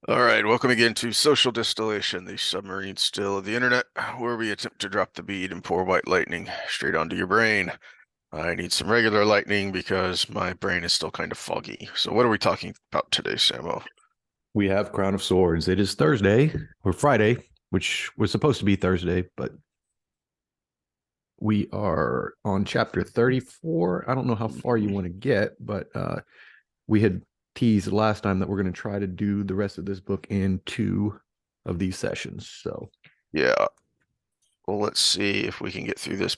All right, welcome again to Social Distillation, the submarine still of the internet, where we attempt to drop the bead and pour white lightning straight onto your brain. I need some regular lightning because my brain is still kind of foggy. So what are we talking about today, Samo? We have Crown of Swords. It is Thursday or Friday, which was supposed to be Thursday, but we are on chapter 34. I don't know how far you want to get, but we had teased last time that we're going to try to do the rest of this book in two of these sessions. So, Yeah, well, let's see if we can get through this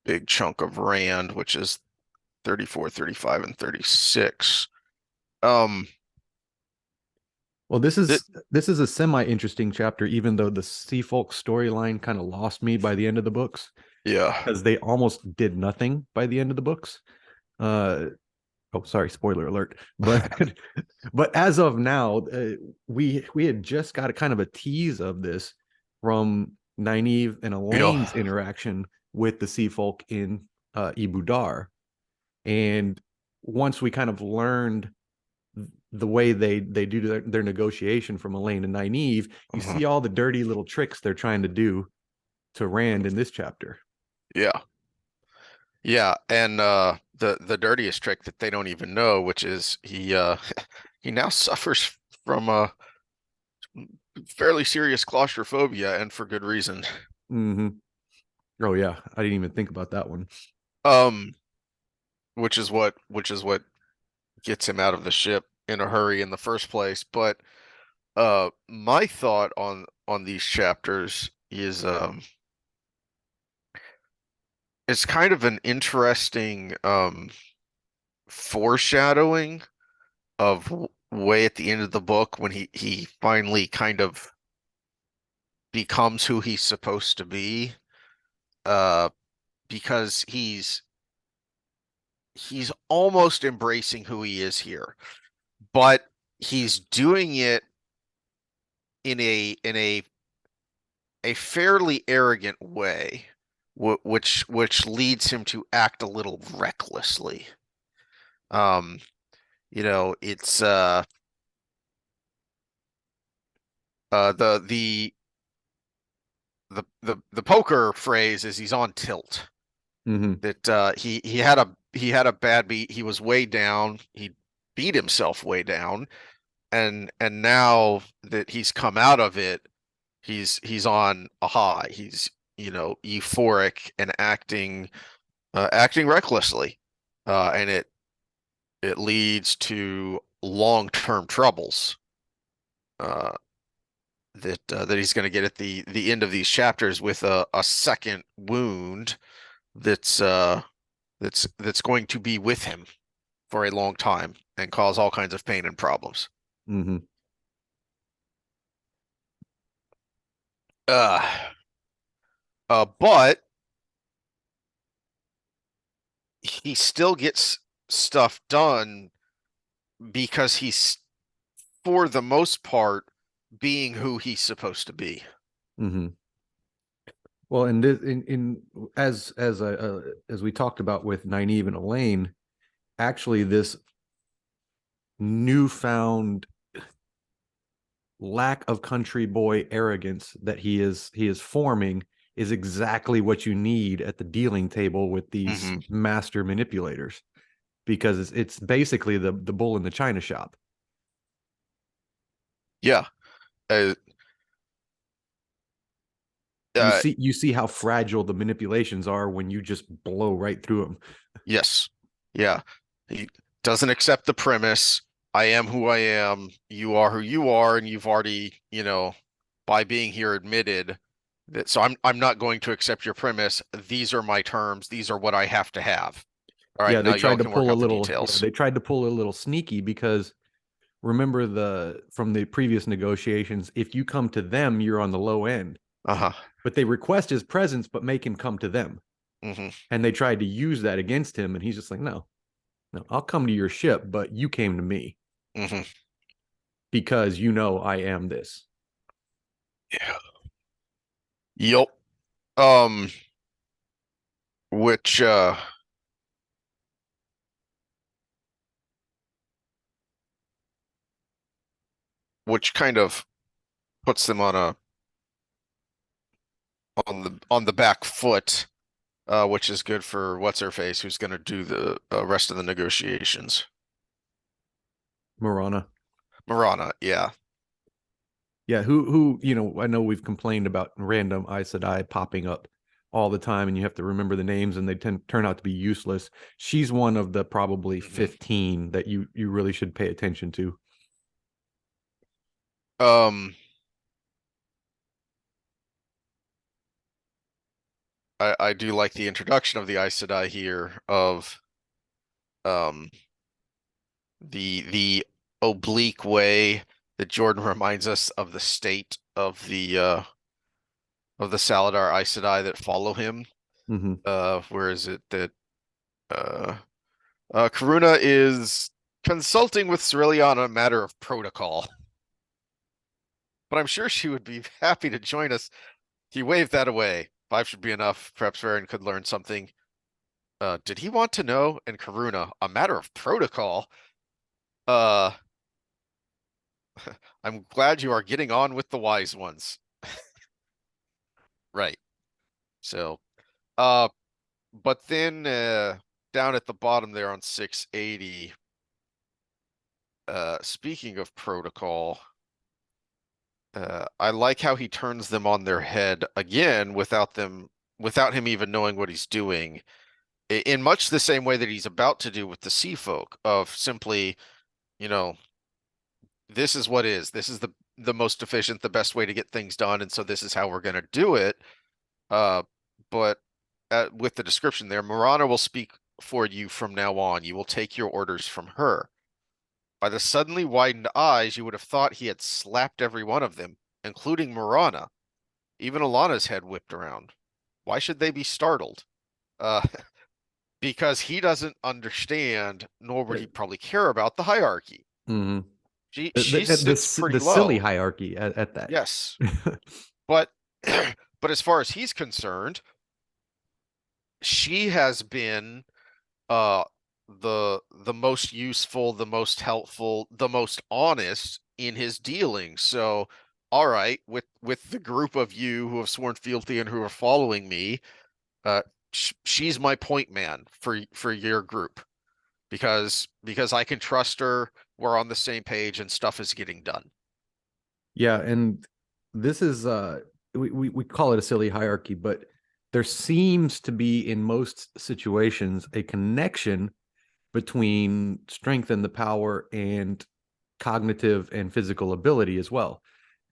big chunk of Rand, which is 34, 35, and 36. Um, well, th this is a semi-interesting chapter, even though the Sea Folk storyline kind of lost me by the end of the books yeah. because they almost did nothing by the end of the books. Uh, oh, sorry, spoiler alert. But but as of now, we had just got a kind of a tease of this from Nynaeve and Yeah. Elaine's interaction with the Sea Folk in Ibudar, and once we kind of learned the way they do their negotiation from Elaine and Nynaeve, you Mhm. see all the dirty little tricks they're trying to do to Rand in this chapter. Yeah. Yeah, and the dirtiest trick that they don't even know, which is he he now suffers from fairly serious claustrophobia, and for good reason. Mm-hmm. Oh yeah, I didn't even think about that one. Um, which is what gets him out of the ship in a hurry in the first place. But my thought on these chapters is it's kind of an interesting foreshadowing of way at the end of the book when he finally kind of becomes who he's supposed to be. Uh, because he's almost embracing who he is here, but he's doing it in a fairly arrogant way, which leads him to act a little recklessly. Um, it's the poker phrase is he's on tilt. Mm-hmm. That he had a bad beat. He was way down. He beat himself way down, and now that he's come out of it, he's on a high. He's euphoric and acting recklessly, and it leads to long-term troubles uh, that he's going to get at the end of these chapters with a second wound that's that's going to be with him for a long time and cause all kinds of pain and problems. Mm-hmm. Uh, but he still gets stuff done because he's, for the most part, being who he's supposed to be. Mm-hmm. Well, and this, in as we talked about with Nynaeve and Elaine, actually, this newfound lack of country boy arrogance that he is forming is exactly what you need at the dealing table with these Hmm. master manipulators, because it's basically the bull in the china shop. Yeah. Uh, You uh, see how fragile the manipulations are when you just blow right through them. yes. Yeah. He doesn't accept the premise. I am who I am. You are who you are, and you've already, by being here admitted that. So I'm not going to accept your premise. These are my terms. These are what I have to have. All right, Yeah, now they y'all tried to can work pull a out the little. Yeah, details. they tried to pull a little sneaky because remember the from the previous negotiations, if you come to them, you're on the low end. Uh-huh. But they request his presence, but make him come to them. Hmm. And they tried to use that against him, and he's just like, no, no, I'll come to your ship, but you came to me Hmm. because you know I am this. Yeah. Yep. Um, which which kind of puts them on the back foot, which is good for what's her face, who's going to do the rest of the negotiations. Marana. Marana, yeah. Yeah, who I know we've complained about random Aes Sedai popping up all the time, and you have to remember the names, and they turn out to be useless. She's one of the probably hmm 15 that you really should pay attention to. Um, I do like the introduction of the Aes Sedai here of um the oblique way that Jordan reminds us of the state of the Saladar Aes Sedai that follow him. Hmm. Where is it that uh Karuna is consulting with Cerelia on a matter of protocol, but I'm sure she would be happy to join us. He waved that away. Five should be enough. Perhaps Farron could learn something. Did he want to know? And Karuna, a matter of protocol. Uh, I'm glad you are getting on with the wise ones. Right. So, uh, but then down at the bottom there on 680, speaking of protocol, I like how he turns them on their head again without him even knowing what he's doing, in much the same way that he's about to do with the sea folk of simply, you know, this is what is. This is the most efficient, the best way to get things done, and so this is how we're going to do it. Uh, but with the description there, Marana will speak for you from now on. You will take your orders from her. By the suddenly widened eyes, you would have thought he had slapped every one of them, including Marana. Even Alana's head whipped around. Why should they be startled? Uh, because he doesn't understand, nor would he probably care about the hierarchy. Mm-hmm. She sits pretty The silly low. hierarchy at that. Yes. But but as far as he's concerned, she has been uh the most useful, the most helpful, the most honest in his dealings. So, all right, with the group of you who have sworn fealty and who are following me, uh she's my point man for your group because I can trust her, we're on the same page and stuff is getting done. Yeah, and this is we call it a silly hierarchy, but there seems to be in most situations a connection between strength and the power and cognitive and physical ability as well.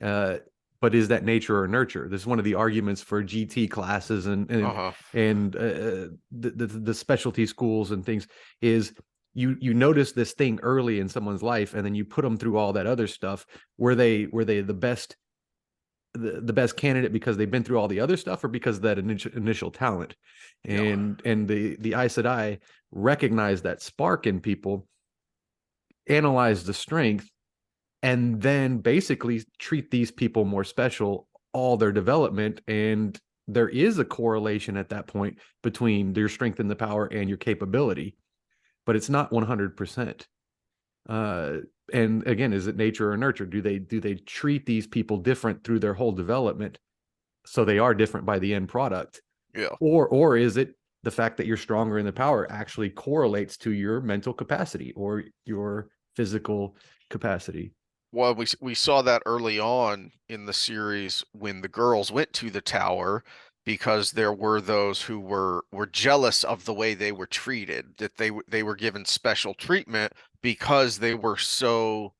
Uh, but is that nature or nurture? This is one of the arguments for GT classes Uh-huh. the specialty schools and things is you notice this thing early in someone's life and then you put them through all that other stuff. Were they the best candidate because they've been through all the other stuff or because of that initial talent? Yeah. And the Aes Sedai recognize that spark in people, analyze the strength, and then basically treat these people more special all their development. And there is a correlation at that point between your strength and the power and your capability, but it's not 100%. uh and again, is it nature or nurture? Do they treat these people different through their whole development so they are different by the end product? Yeah. Or is it the fact that you're stronger in the power actually correlates to your mental capacity or your physical capacity? Well, we saw that early on in the series when the girls went to the tower because there were those who were jealous of the way they were treated, that they were given special treatment because they were so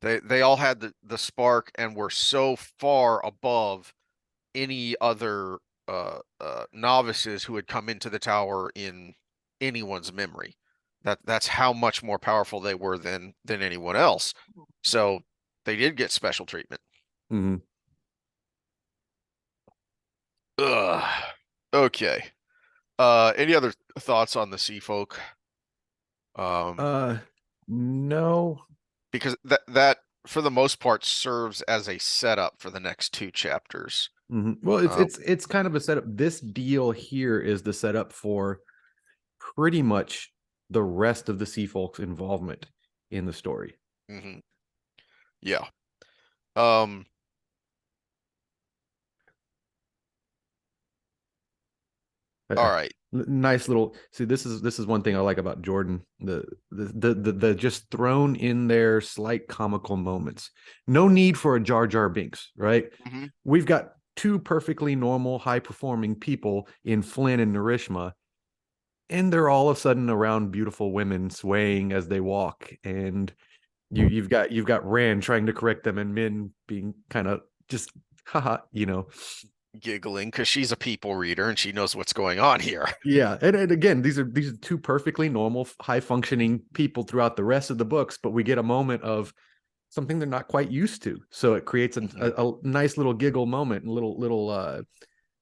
they all had the spark and were so far above any other novices who had come into the tower in anyone's memory. That's how much more powerful they were than anyone else. So they did get special treatment. Mm-hmm. Ugh. Okay. Any other thoughts on the sea folk? Um, uh no. because that for the most part serves as a setup for the next two chapters. Mhm. Well, it's Uh, it's it's kind of a setup. This deal here is the setup for pretty much the rest of the Sea Folk's involvement in the story. mhm. Yeah. Um, all right. Nice little see this is one thing I like about Jordan, the just thrown in there slight comical moments. No need for a Jar Jar Binks, right? Hmm. We've got two perfectly normal high performing people in Flynn and Narishma, and they're all of a sudden around beautiful women swaying as they walk, and you've got Rand trying to correct them and Min being kind of just haha, Giggling because she's a people reader and she knows what's going on here. yeah, and again, these are two perfectly normal, high functioning people throughout the rest of the books, but we get a moment of something they're not quite used to, so it creates Hmm. a nice little giggle moment and little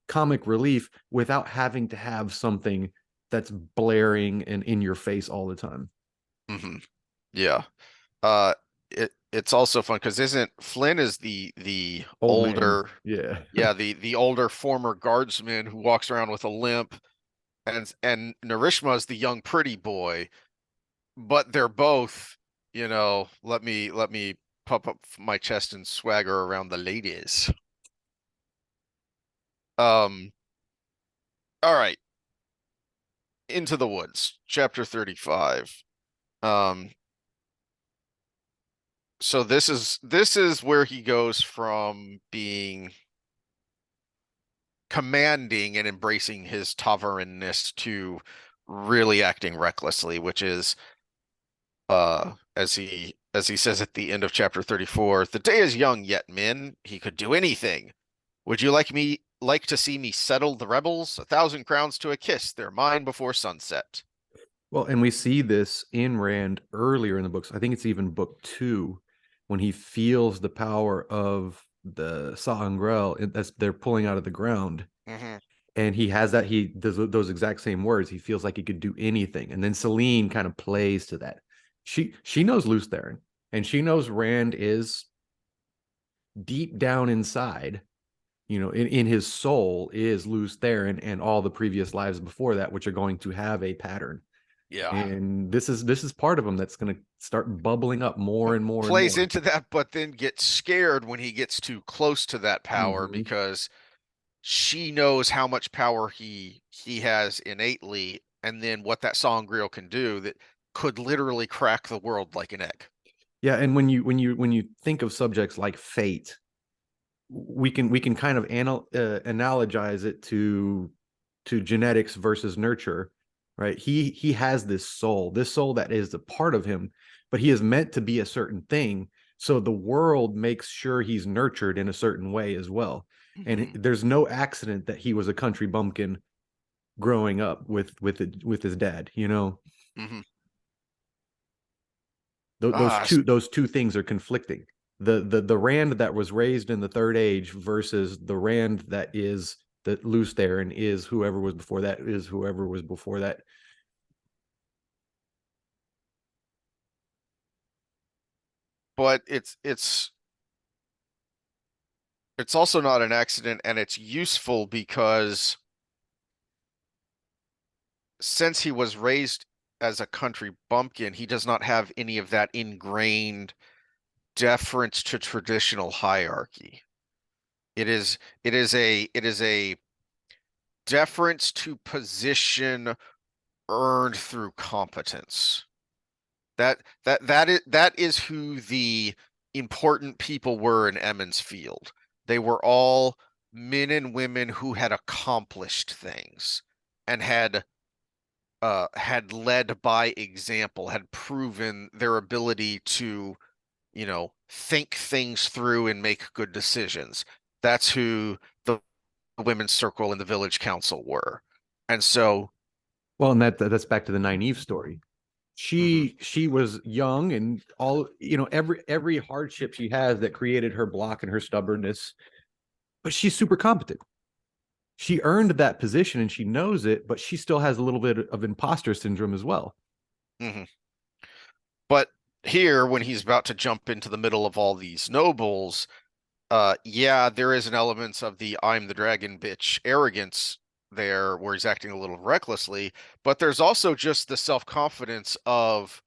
comic relief without having to have something that's blaring and in your face all the time. Hmm. Yeah. Uh, it's also fun because isn't Flynn is the Old man, older, yeah. yeah, the older former guardsman who walks around with a limp, and Narishma is the young pretty boy, but they're both, let me puff up my chest and swagger around the ladies. Um, all right, Into the Woods, chapter 35. Um, so this is where he goes from being commanding and embracing his Tavaranness to really acting recklessly, which is as he says at the end of chapter 34, the day is young yet, men. He could do anything. Would you like to see me settle the rebels? 1,000 crowns to a kiss. They're mine before sunset. Well, and we see this in Rand earlier in the books. I think it's even book two when he feels the power of the Sa'angreal that's they're pulling out of the ground. Hmm. And he has that, he does those exact same words. He feels like he could do anything. And then Celine kind of plays to that. She knows Luce Theron, and she knows Rand is deep down inside, in his soul is Luce Theron and all the previous lives before that, which are going to have a pattern. Yeah. And this is part of him that's going to start bubbling up more and more and Plays more. into that, but then gets scared when he gets too close to that power Mm-hmm. because she knows how much power he has innately, and then what that sangreal can do that could literally crack the world like an egg. Yeah, and when you think of subjects like fate, we can kind of analogize it to genetics versus nurture, right? He has this soul that is a part of him, but he is meant to be a certain thing. So the world makes sure he's nurtured in a certain way as well. And Hmm. there's no accident that he was a country bumpkin growing up with his dad. Hmm. Those Ah, two things are conflicting. The Rand that was raised in the Third Age versus the Rand that is that loose there and is whoever was before that is whoever was before that. but it's also not an accident, and it's useful because since he was raised as a country bumpkin, he does not have any of that ingrained deference to traditional hierarchy. It is a deference to position earned through competence. That is who the important people were in Emmons Field. They were all men and women who had accomplished things and had led by example, had proven their ability to, think things through and make good decisions. That's who the women's circle and the village council were. And so, Well, and that's back to the Nynaeve story. mhm, She was young and all every hardship she has that created her block and her stubbornness, but she's super competent. She earned that position and she knows it, but she still has a little bit of imposter syndrome as well. mhm. But here, when he's about to jump into the middle of all these nobles, yeah, there is an element of the I'm the dragon bitch arrogance there where he's acting a little recklessly, but there's also just the self-confidence of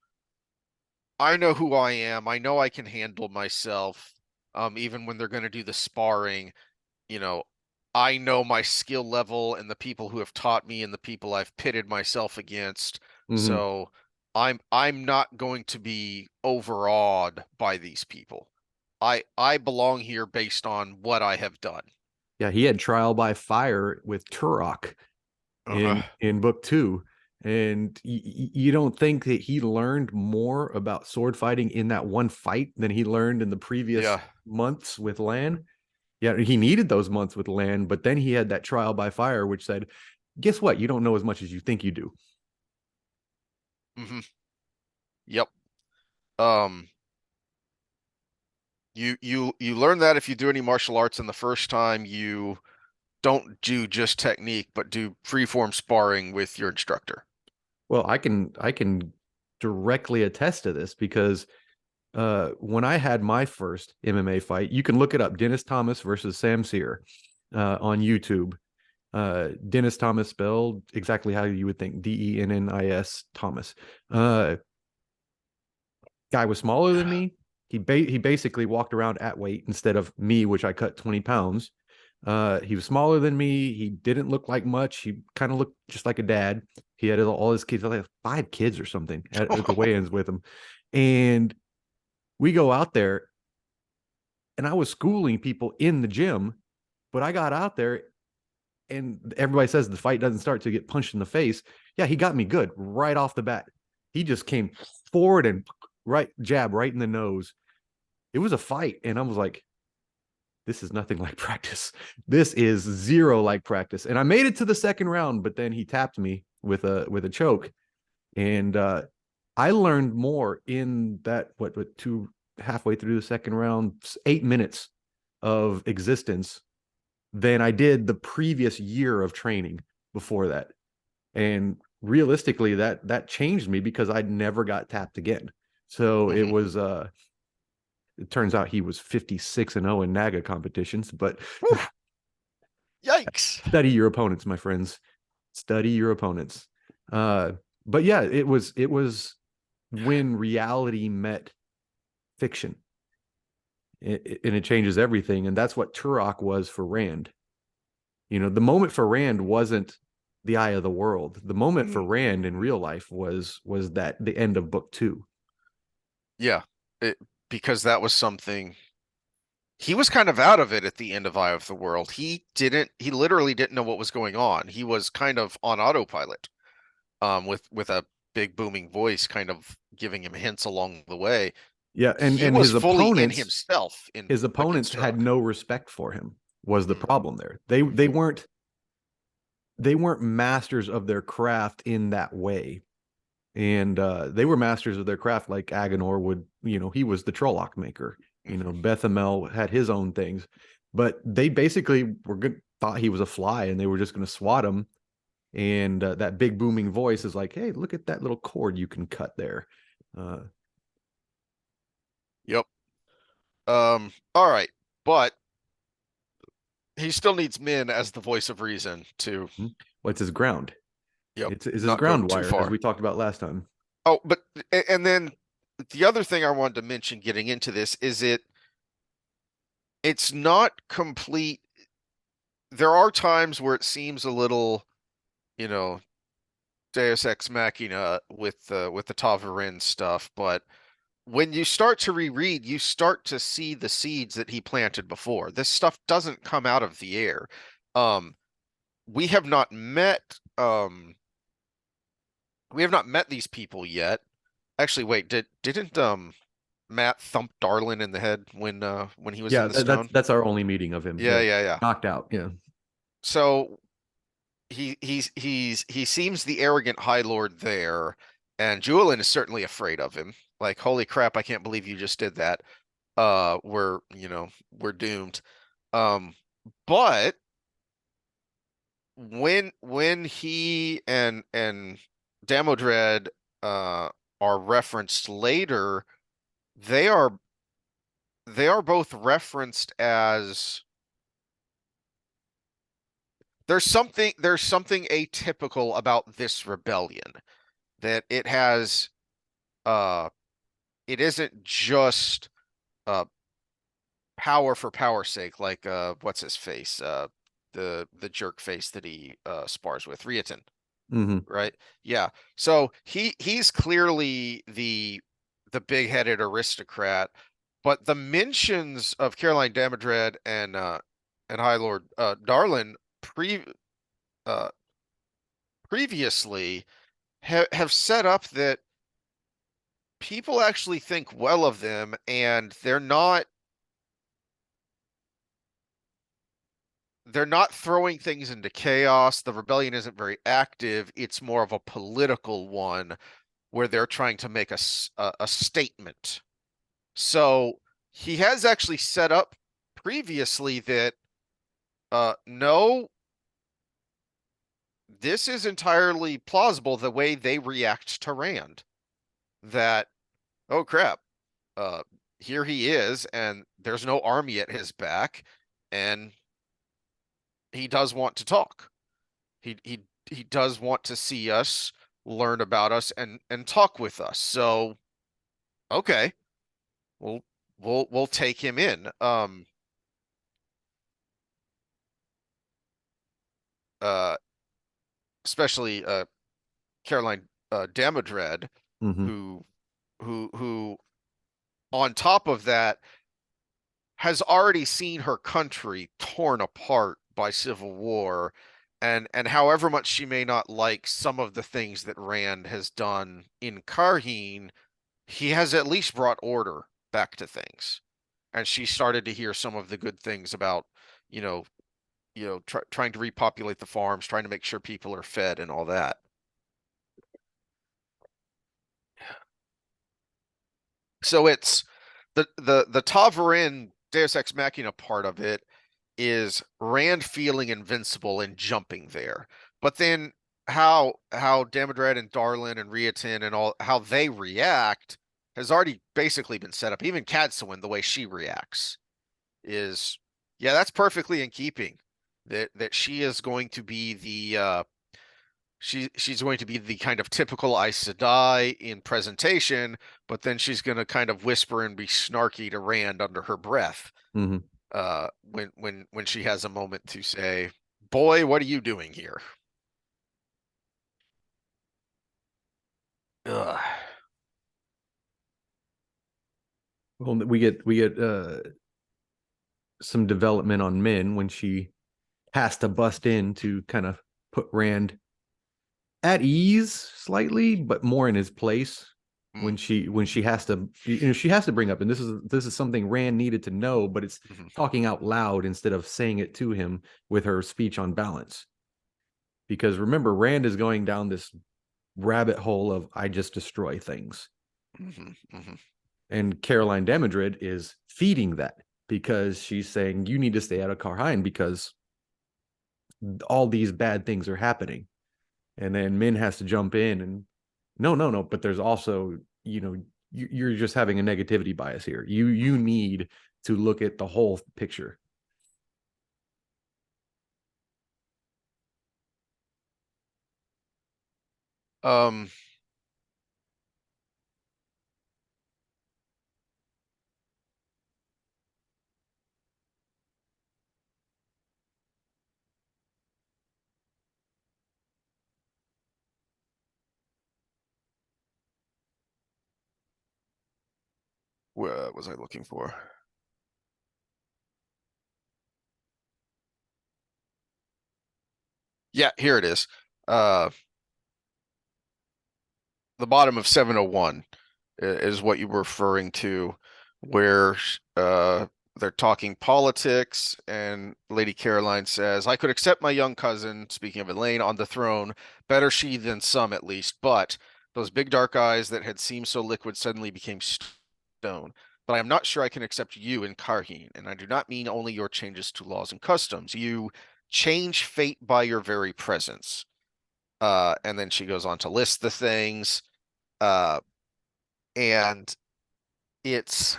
I know who I am, I know I can handle myself. Even when they're going to do the sparring, you know, I know my skill level and the people who have taught me and the people I've pitted myself against. Hmm. So I'm not going to be overawed by these people. I belong here based on what I have done. Yeah, he had trial by fire with Turok Uh-huh. in book two, and you don't think that he learned more about sword fighting in that one fight than he learned in the previous Yeah. months with Lan? Yeah, he needed those months with Lan, but then he had that trial by fire, which said, "Guess what? You don't know as much as you think you do." Hmm. Yep. Um, you learn that if you do any martial arts, and the first time you don't do just technique, but do freeform sparring with your instructor. Well, I can directly attest to this because when I had my first MMA fight, you can look it up, Dennis Thomas versus Sam Sear on YouTube. Dennis Thomas, spelled exactly how you would think, Dennis Thomas. Uh, Guy was smaller than me. He basically walked around at weight instead of me, which I cut 20 pounds. He was smaller than me. He didn't look like much. He kind of looked just like a dad. He had all his kids, like 5 kids or something at the weigh-ins with him. And we go out there, and I was schooling people in the gym, but I got out there, and everybody says the fight doesn't start to get punched in the face. Yeah, he got me good right off the bat. He just came forward and right jab right in the nose. It was a fight, and I was like, this is nothing like practice. This is zero like practice. And I made it to the second round, but then he tapped me with a choke, and I learned more in that what two halfway through the second round, 8 minutes of existence than I did the previous year of training before that. And realistically, that changed me because I never got tapped again. So it Hmm. was it turns out he was 56-0 in NAGA competitions, but Whew, yikes. study your opponents, my friends. Study your opponents. Uh, but yeah, it was when reality met fiction, and it changes everything. And that's what Turok was for Rand. The moment for Rand wasn't the eye of the world. The moment for Mm, Rand in real life was that the end of book two. yeah, it, because that was something he was kind of out of it at the end of Eye of the World. He literally didn't know what was going on. He was kind of on autopilot, with a big booming voice kind of giving him hints along the way. Yeah, and He and was his fully in opponents himself in his opponents against had Turok. no respect for him. Was the Mm, problem there? They mhm, weren't masters of their craft in that way. And they were masters of their craft, like Agenor would. He was the Trolloc maker. mhm. Bethamel had his own things, but they basically were good. Thought he was a fly, and they were just going to swat him. And that big booming voice is like, "Hey, look at that little cord you can cut there." Uh, Yep. All right, but he still needs Min as the voice of reason to, what's his ground? yep, It's his not go ground too wire, as far. we talked about last time. Oh, but and then the other thing I wanted to mention getting into this is it's not complete. There are times where it seems a little, you know, Deus Ex Machina with the Tavarin stuff, but when you start to reread, you start to see the seeds that he planted before. This stuff doesn't come out of the air. Um, we have not met these people yet. Actually, wait, didn't Matt thump Darlin in the head when he was in Yeah, the that's stone? that's our only meeting of him. Yeah, Yeah, yeah, yeah. knocked out. Yeah, So he seems the arrogant High Lord there, and Julian is certainly afraid of him. Like, holy crap, I can't believe you just did that. We're doomed. Um, but when he and Damodred are referenced later, they are they are both referenced as there's something atypical about this rebellion, that uh it isn't just uh power for power's sake, like what's his face? The jerk face that he spars with, Riatin, Hmm. right? Yeah. So he's clearly the big-headed aristocrat, but the mentions of Caroline Damodred and High Lord Darlin uh previously have set up that people actually think well of them, and they're not throwing things into chaos. The rebellion isn't very active. It's more of a political one where they're trying to make a statement. So he has actually set up previously that no, this is entirely plausible the way they react to Rand. That, oh crap, uh here he is and there's no army at his back, and he does want to talk. He does want to see us, learn about us, and talk with us. So okay, we'll we'll take him in. Uh Especially Caroline Damodred, Hmm. who who on top of that has already seen her country torn apart by civil war, and however much she may not like some of the things that Rand has done in Karheen, he has at least brought order back to things. And she started to hear some of the good things about, you know, trying to repopulate the farms, trying to make sure people are fed and all that. So it's the Ta'veren Deus Ex Machina part of it is Rand feeling invincible and jumping there. But then how Damodred and Darlin and Riatin and all how they react has already basically been set up. Even Cadsuin, the way she reacts is, yeah, that's perfectly in keeping. That she is going to be she's going to be the kind of typical Aes Sedai in presentation, but then she's going to kind of whisper and be snarky to Rand under her breath Hmm. when she has a moment to say, "Boy, what are you doing here?" Ugh. Well, we get some development on Min when she has to bust in to kind of put Rand at ease slightly, but more in his place Mm, when she has to, she has to bring up, and this is something Rand needed to know, but it's mhm. talking out loud instead of saying it to him with her speech on balance. Because remember, Rand is going down this rabbit hole of I just destroy things. Mhm, mhm. And Caroline Damodred is feeding that because she's saying you need to stay out of Karhine because all these bad things are happening. And then Min has to jump in and no, no, no. But there's also, you're just having a negativity bias here. You need to look at the whole picture. Um, what was I looking for? Yeah, here it is. Uh, the bottom of 701 is what you were referring to, where they're talking politics, and Lady Caroline says, "I could accept my young cousin, speaking of Elaine, on the throne, better she than some at least, but those big dark eyes that had seemed so liquid suddenly became stone. But I am not sure I can accept you in Karheen, and I do not mean only your changes to laws and customs. You change fate by your very presence." And then she goes on to list the things. Uh, and it's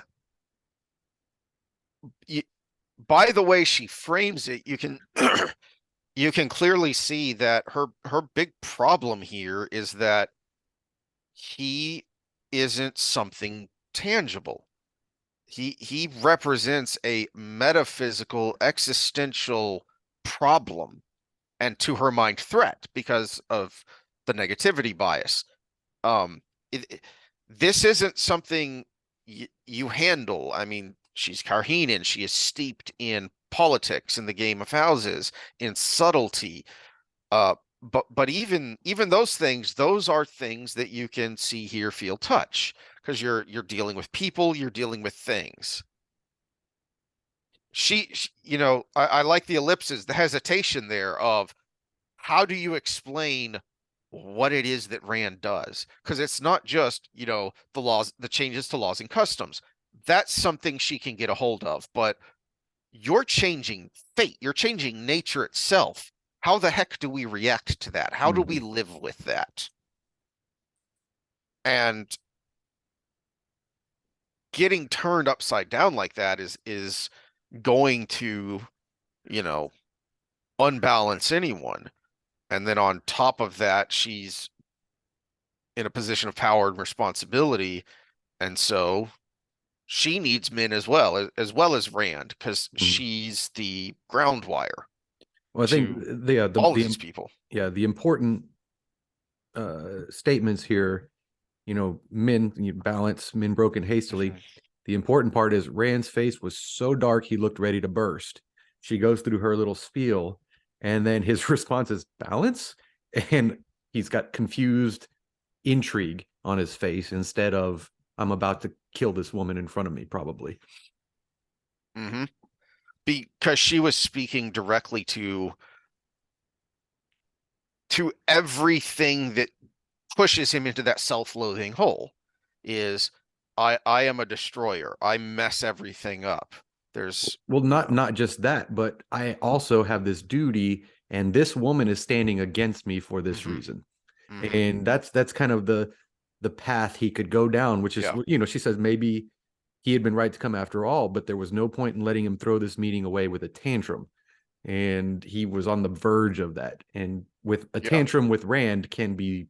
you, by the way she frames it, you can you can clearly see that her big problem here is that he isn't something tangible. he represents a metaphysical, existential problem, and to her mind, threat because of the negativity bias. Um, this isn't something you handle. I mean, she's Karhinen. She is steeped in politics, in the game of houses, in subtlety. But even those things, those are things that you can see, hear, feel, touch, because you're dealing with people, you're dealing with things. I like the ellipses, the hesitation there of how do you explain what it is that Rand does? Because it's not just, the laws, the changes to laws and customs. That's something she can get a hold of, but you're changing fate, you're changing nature itself. How the heck do we react to that? How do we Mhm. live with that? And getting turned upside down like that is going to, you know, unbalance anyone. And then on top of that, she's in a position of power and responsibility, and so she needs men as well as Rand, because Mhm. she's the ground wire Well, I think to all of the these people. yeah, the important statements here, men balance, men broken hastily. Mhm. The important part is Rand's face was so dark he looked ready to burst. She goes through her little spiel, and then his response is balance, and he's got confused intrigue on his face instead of I'm about to kill this woman in front of me, probably. hmm Because she was speaking directly to everything that pushes him into that self-loathing hole. Is I am a destroyer. I mess everything up. There's, Well, you not know, not just that, but I also have this duty, and this woman is standing against me for this hmm reason. hmm And that's kind of the path he could go down, which is, yeah, she says maybe he had been right to come after all, but there was no point in letting him throw this meeting away with a tantrum. And he was on the verge of that. And with a yeah, tantrum with Rand can be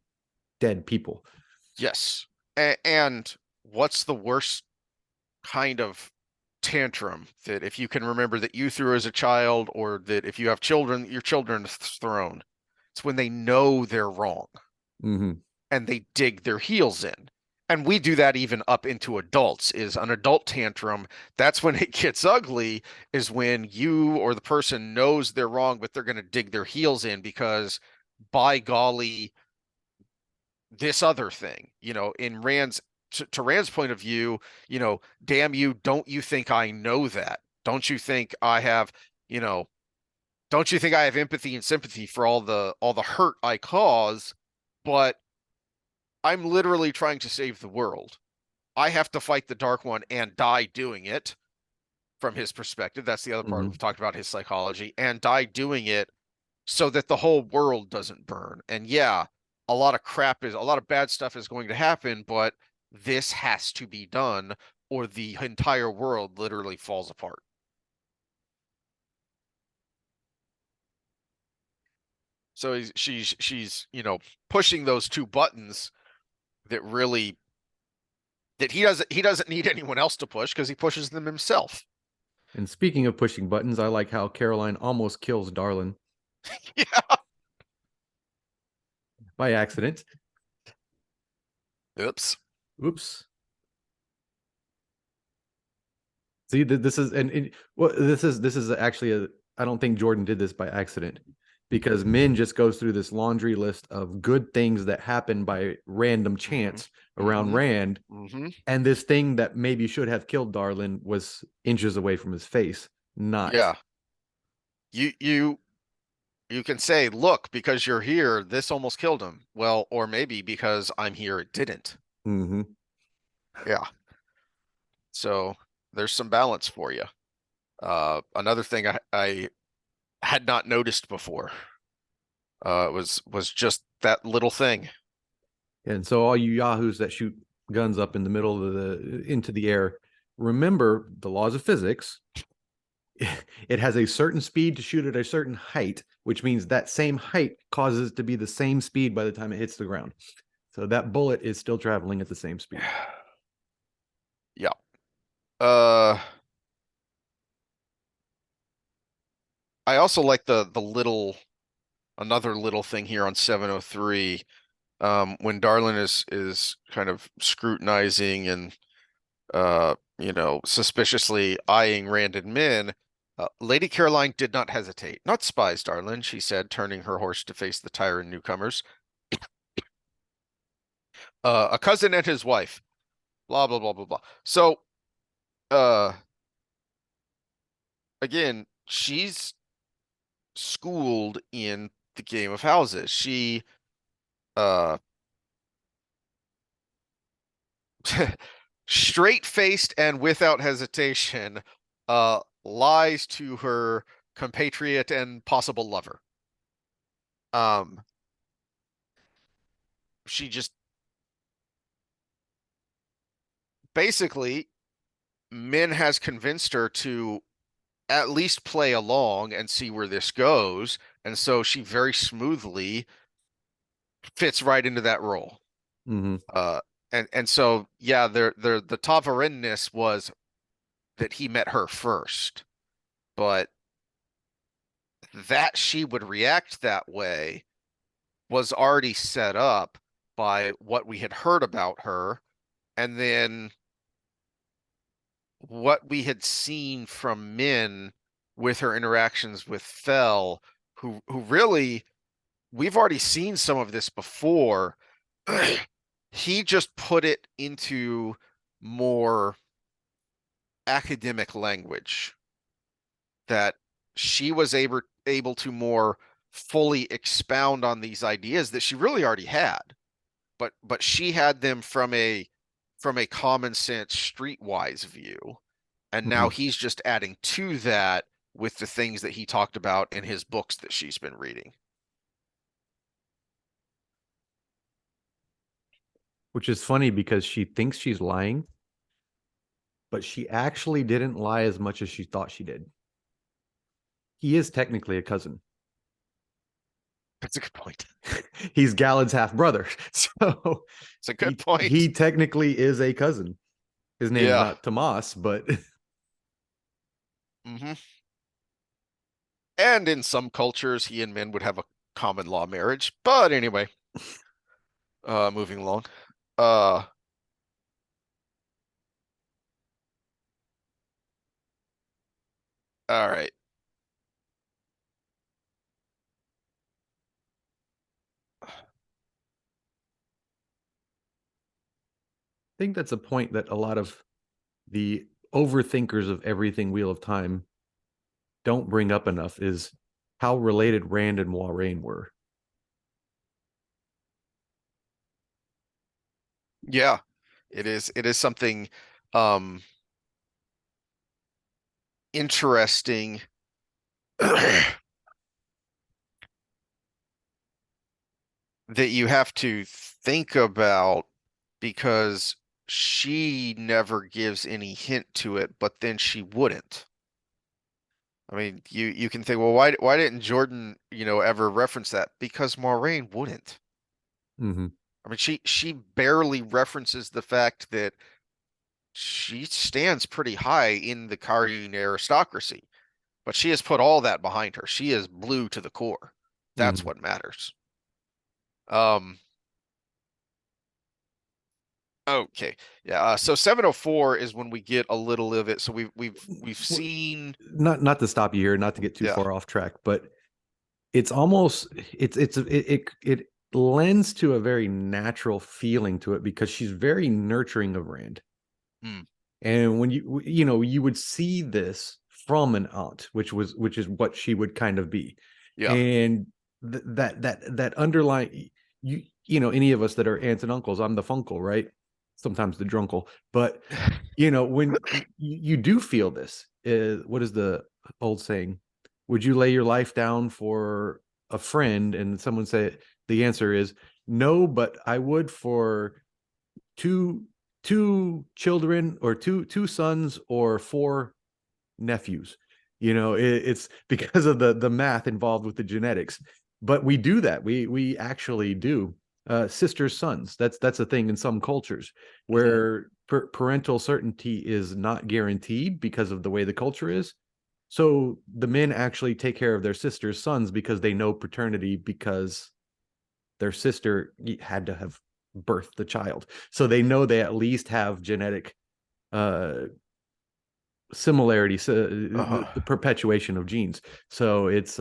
dead people. yes. And what's the worst kind of tantrum that if you can remember that you threw as a child, or that if you have children, your children is thrown? It's when they know they're wrong Mm-hmm. and they dig their heels in. And we do that even up into adults. Is an adult tantrum. That's when it gets ugly, is when you or the person knows they're wrong, but they're going to dig their heels in because, by golly, this other thing, in Rand's to Rand's point of view, damn you, don't you think I know that? Don't you think I have, you know, don't you think I have empathy and sympathy for all the hurt I cause? But I'm literally trying to save the world. I have to fight the Dark One and die doing it from his perspective. That's the other part Mm-hmm. we've talked about, his psychology, and die doing it so that the whole world doesn't burn. And yeah, a lot of bad stuff is going to happen, but this has to be done or the entire world literally falls apart. So she's, pushing those two buttons that really that he doesn't need anyone else to push because he pushes them himself. And speaking of pushing buttons, I like how Caroline almost kills Darlin Yeah. by accident. Oops. Oops. See, this is well, this is actually a. I don't think Jordan did this by accident, because Min just goes through this laundry list of good things that happen by random Mm-hmm. chance around Mm-hmm. Rand, Mm-hmm. and this thing that maybe should have killed Darlin was inches away from his face. Not. Yeah. You you can say, look, because you're here, this almost killed him. Well, or maybe because I'm here, it didn't. Mm-hmm. Yeah. So there's some balance for you. Another thing I had not noticed before, was just that little thing. And so all you yahoos that shoot guns up in the middle of the into the air, remember the laws of physics. It has a certain speed to shoot at a certain height, which means that same height causes it to be the same speed by the time it hits the ground. So that bullet is still traveling at the same speed. Yeah. Uh, I also like the another little thing here on 703. When Darlin is kind of scrutinizing and suspiciously eyeing Rand and Min, Lady Caroline did not hesitate. Not spies, Darlin, she said, turning her horse to face the tiring newcomers. A cousin and his wife. Blah blah blah blah blah. So, uh, again, she's schooled in the game of houses. She, uh, straight-faced and without hesitation, lies to her compatriot and possible lover. Um, she just basically, Min has convinced her to at least play along and see where this goes, and so she very smoothly fits right into that role. Mm-hmm. Uh, and so yeah, the Tavarenness was that he met her first, but that she would react that way was already set up by what we had heard about her, and then what we had seen from Min with her interactions with Fell, who really, we've already seen some of this before. He just put it into more academic language that she was able to more fully expound on these ideas that she really already had, but she had them from a common sense streetwise view, and Mm-hmm. now he's just adding to that with the things that he talked about in his books that she's been reading. Which is funny because she thinks she's lying, but she actually didn't lie as much as she thought she did. He is technically a cousin. That's a good point. He's Galen's half brother. So It's a good he point. technically is a cousin. His name's Yeah. not Tomas, but Hmm. And in some cultures, he and Min would have a common law marriage. But anyway, moving along. Uh, all right. I think that's a point that a lot of the overthinkers of everything Wheel of Time don't bring up enough is how related Rand and Moiraine were. Yeah, it is. It is something um interesting that you have to think about because she never gives any hint to it, but then she wouldn't. I mean, you can think, well, why didn't Jordan, ever reference that? Because Moiraine wouldn't. Mm-hmm. I mean, she barely references the fact that she stands pretty high in the Carian aristocracy, but she has put all that behind her. She is blue to the core. That's Mm-hmm. what matters. Um, okay. Yeah, so 704 is when we get a little of it. So we've seen, Not to stop you here, not to get too yeah. far off track, but it's almost it lends to a very natural feeling to it because she's very nurturing of Rand. Hmm. And when you would see this from an aunt, which is what she would kind of be. Yeah. And that underlying any of us that are aunts and uncles, I'm the funkle, right? Sometimes the drunkle, but when you do feel this, what is the old saying? Would you lay your life down for a friend? And someone say the answer is no, but I would for two children, or two sons, or four nephews. It's because of the math involved with the genetics, but we do that. We actually do. sisters sons. That's a thing in some cultures Mhm. where parental certainty is not guaranteed because of the way the culture is. So the men actually take care of their sisters sons because they know paternity because their sister had to have birthed the child, so they know they at least have genetic uh similarities, Uh-huh. the perpetuation of genes. So it's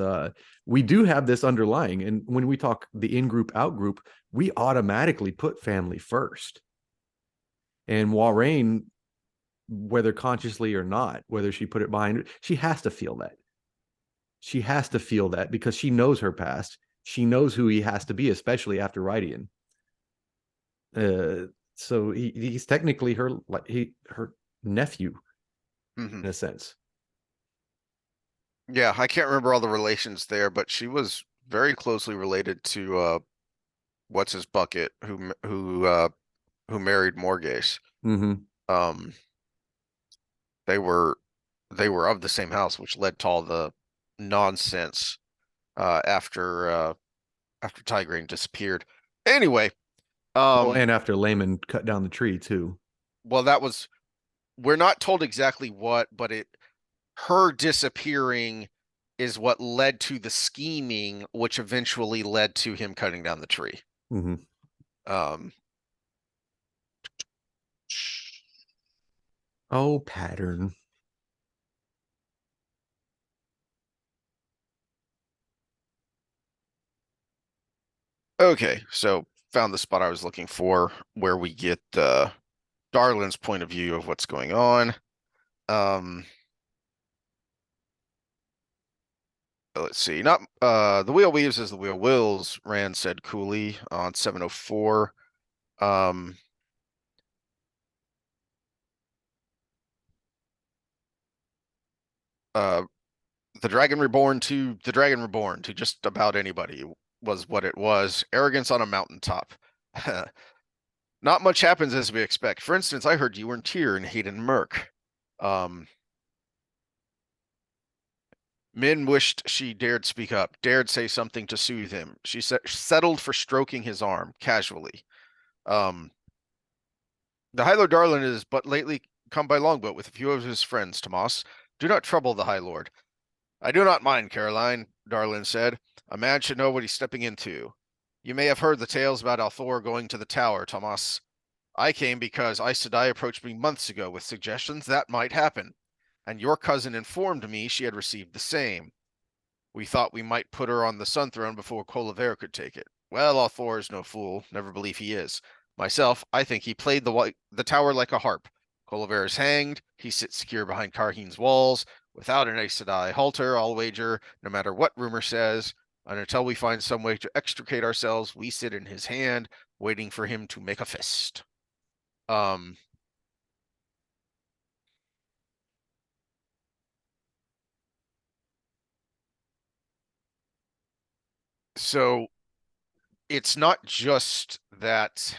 we do have this underlying, and when we talk the in-group out-group, we automatically put family first. And Warren, whether consciously or not, whether she put it behind her, she has to feel that. She has to feel that because she knows her past. She knows who he has to be, especially after Rydian. So he's technically her nephew Mhm. in a sense. Yeah, I can't remember all the relations there, but she was very closely related to what's his bucket who married Morgase. Mm-hmm. Um they were they were of the same house, which led to all the nonsense after Tigraine disappeared. Anyway, Well, um and after Layman cut down the tree too. well that was we're not told exactly what, but it her disappearing is what led to the scheming, which eventually led to him cutting down the tree. Mm-hmm. Um, Oh, pattern. okay, so found the spot I was looking for where we get Darlin's point of view of what's going on. Um, let's see. Not the wheel weaves as the wheel wills, Rand said coolly on 704. Um, uh, the Dragon Reborn to just about anybody was what it was. Arrogance on a mountaintop. Not much happens as we expect. For instance, I heard you were in Tyr and Hayden Merc. Um, Min wished she dared speak up, dared say something to soothe him. She settled for stroking his arm casually. Um, the High Lord Darlin is but lately come by longboat with a few of his friends, Tomas. Do not trouble the High Lord. I do not mind, Caroline, Darlin said. A man should know what he's stepping into. You may have heard the tales about Althor going to the tower, Tomas. I came because Aes Sedai approached me months ago with suggestions that might happen, and your cousin informed me she had received the same. We thought we might put her on the Sun Throne before Colivert could take it. Well, Althor is no fool. Never believe he is. Myself, I think he played the tower like a harp. Colivert is hanged. He sits secure behind Karheen's walls, without an Aes Sedai halter, I'll wager, no matter what rumor says. And until we find some way to extricate ourselves, we sit in his hand, waiting for him to make a fist. Um, so it's not just that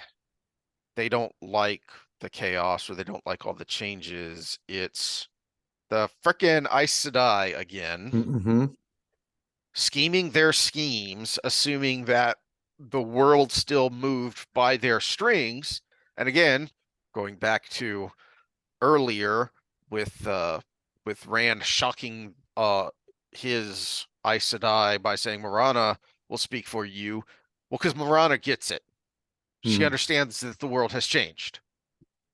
they don't like the chaos or they don't like all the changes. It's the frickin' Aes Sedai again, Mm-hmm. scheming their schemes, assuming that the world still moved by their strings. And again, going back to earlier with Rand shocking his Aes Sedai by saying Marana will speak for you. Well, because Marana gets it. She Mm. understands that the world has changed.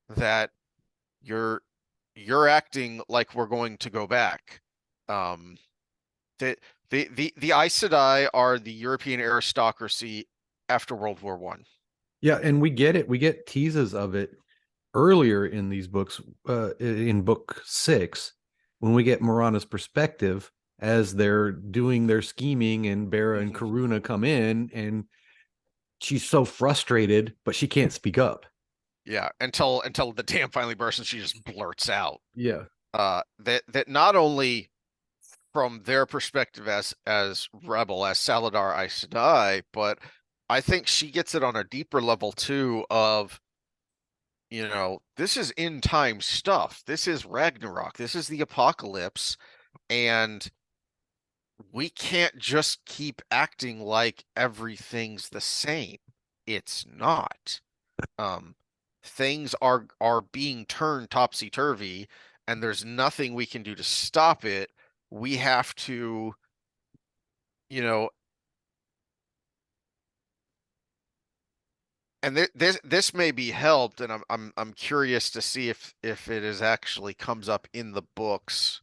That you're you're acting like we're going to go back. Um, the the Aes Sedai are the European aristocracy after World War One. Yeah, and we get it. We get teases of it earlier in these books, in book 6, when we get Morana's perspective as they're doing their scheming, and Bera and Mhm. Karuna come in, and she's so frustrated, but she can't speak up. Yeah, until the dam finally bursts and she just blurts out Yeah. that not only from their perspective as rebel as Saladar Aes Sedai, but I think she gets it on a deeper level too of this is end time stuff. This is Ragnarok. This is the apocalypse, and we can't just keep acting like everything's the same. it's not. Um, things are being turned topsy-turvy, and there's nothing we can do to stop it. We have to, you know, and this may be helped, and I'm curious to see if it is actually comes up in the books.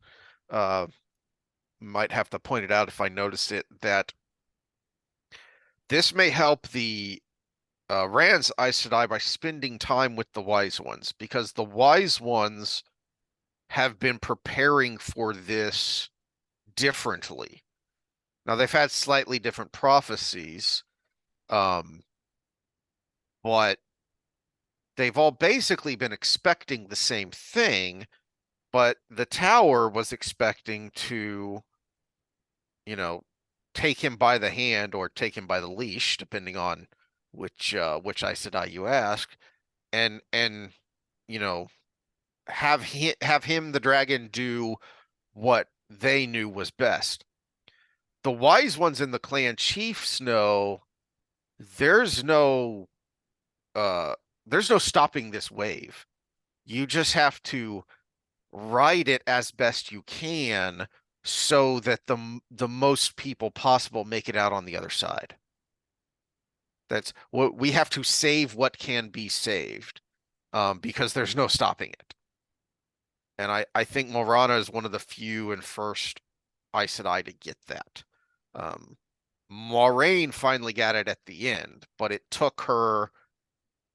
Uh, might have to point it out if I notice it, that this may help the Rand's Aes Sedai by spending time with the wise ones, because the wise ones have been preparing for this differently. Now they've had slightly different prophecies, um, but they've all basically been expecting the same thing, but the tower was expecting to, you know, take him by the hand or take him by the leash, depending on which Aes Sedai you ask, and you know, have him, the dragon, do what they knew was best. The wise ones in the clan chiefs know there's no uh there's no stopping this wave. You just have to ride it as best you can so that the most people possible make it out on the other side. That's what we have to save what can be saved, because there's no stopping it. And I think Morana is one of the few and first Aes Sedai to get that. Um, Moraine finally got it at the end, but it took her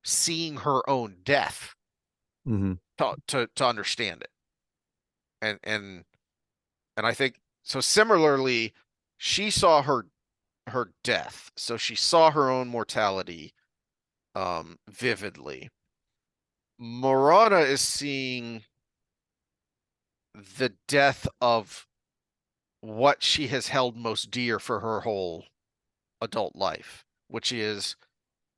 seeing her own death Mm-hmm. to understand it. And and I think so similarly, she saw her death. So she saw her own mortality vividly. Morana is seeing the death of what she has held most dear for her whole adult life, which is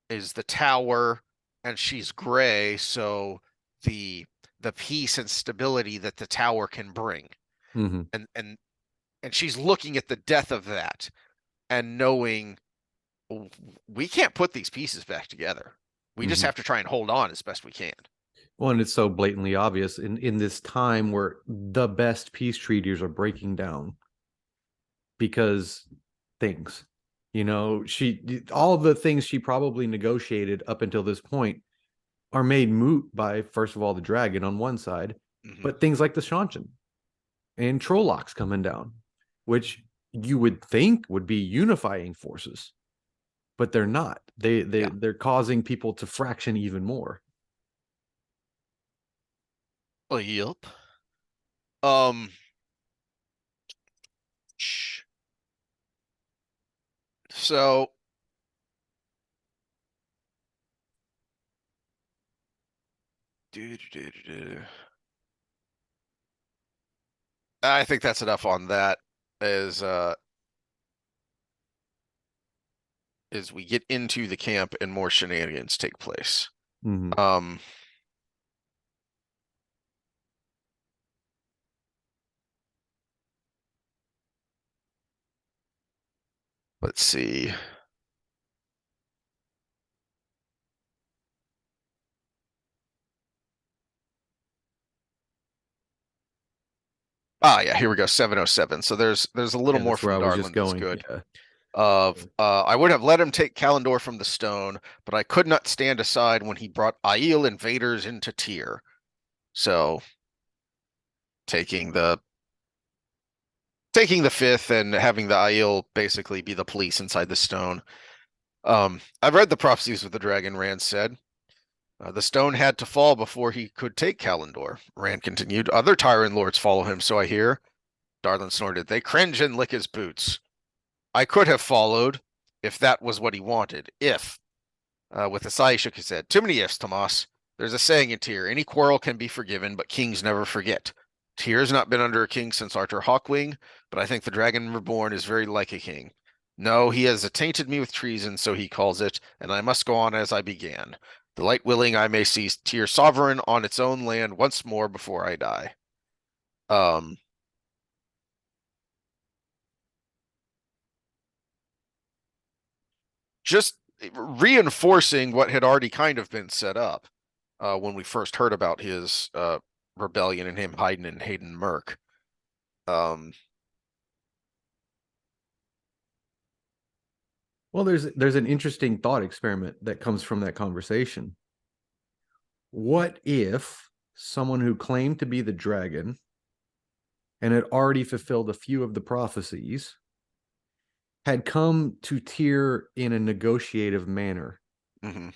the tower, and she's gray, so the the peace and stability that the tower can bring. Mm-hmm. And she's looking at the death of that and knowing we can't put these pieces back together. We just Mm-hmm. have to try and hold on as best we can. Well, and it's so blatantly obvious in this time where the best peace treaties are breaking down because things, she all the things she probably negotiated up until this point are made moot by, first of all, the dragon on one side, Mm-hmm. but things like the Shanchan and Trollocs coming down, which you would think would be unifying forces, but they're not. Yeah. They're causing people to fraction even more. Oh, yep. Um. So I think that's enough on that. As we get into the camp and more shenanigans take place. Mm-hmm. Um. Let's see. Ah, yeah, here we go. 707. So there's a little Yeah, more that's where from I was just Darlin that's going. good. Yeah. I would have let him take Kalendor from the stone, but I could not stand aside when he brought Aiel invaders into Tyr. So taking the taking the fifth and having the Aiel basically be the police inside the stone. I've read the prophecies of the dragon, Rand said. The stone had to fall before he could take Kalendor. Rand continued. Other Tyrant lords follow him, so I hear. Darlin snorted. They cringe and lick his boots. I could have followed if that was what he wanted. If. With a sigh, he shook his head. Too many ifs, Tomas. There's a saying in Tyr, any quarrel can be forgiven, but kings never forget. Tyr has not been under a king since Arthur Hawkwing, but I think the Dragon Reborn is very like a king. No, he has attainted me with treason, so he calls it, and I must go on as I began. The light willing I may see Tyr sovereign on its own land once more before I die. Um, just reinforcing what had already kind of been set up when we first heard about his rebellion and him hiding in Hayden Merk. Um, Well, there's an interesting thought experiment that comes from that conversation. What if someone who claimed to be the dragon and had already fulfilled a few of the prophecies had come to Tyr in a negotiative manner? mhm,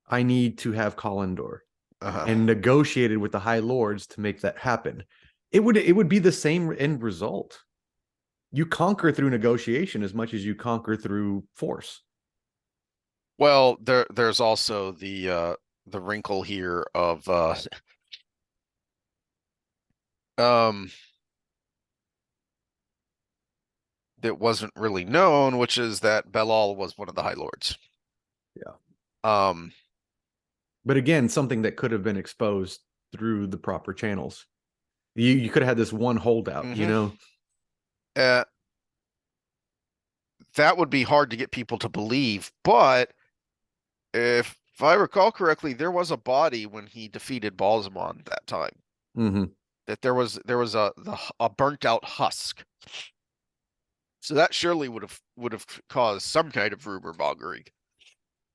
I need to have Kalendor, uh-huh. and negotiated with the High Lords to make that happen. It would be the same end result. You conquer through negotiation as much as you conquer through force. Well, there's also the wrinkle here of um that wasn't really known, which is that Belal was one of the High Lords. Yeah. Um, But again, something that could have been exposed through the proper channels. You could have had this one holdout, you mhm. know? uh, that would be hard to get people to believe, but if I recall correctly, there was a body when he defeated Balsamon that time. Mm-hmm. That there was a burnt out husk. So that surely would have caused some kind of rumor mongering.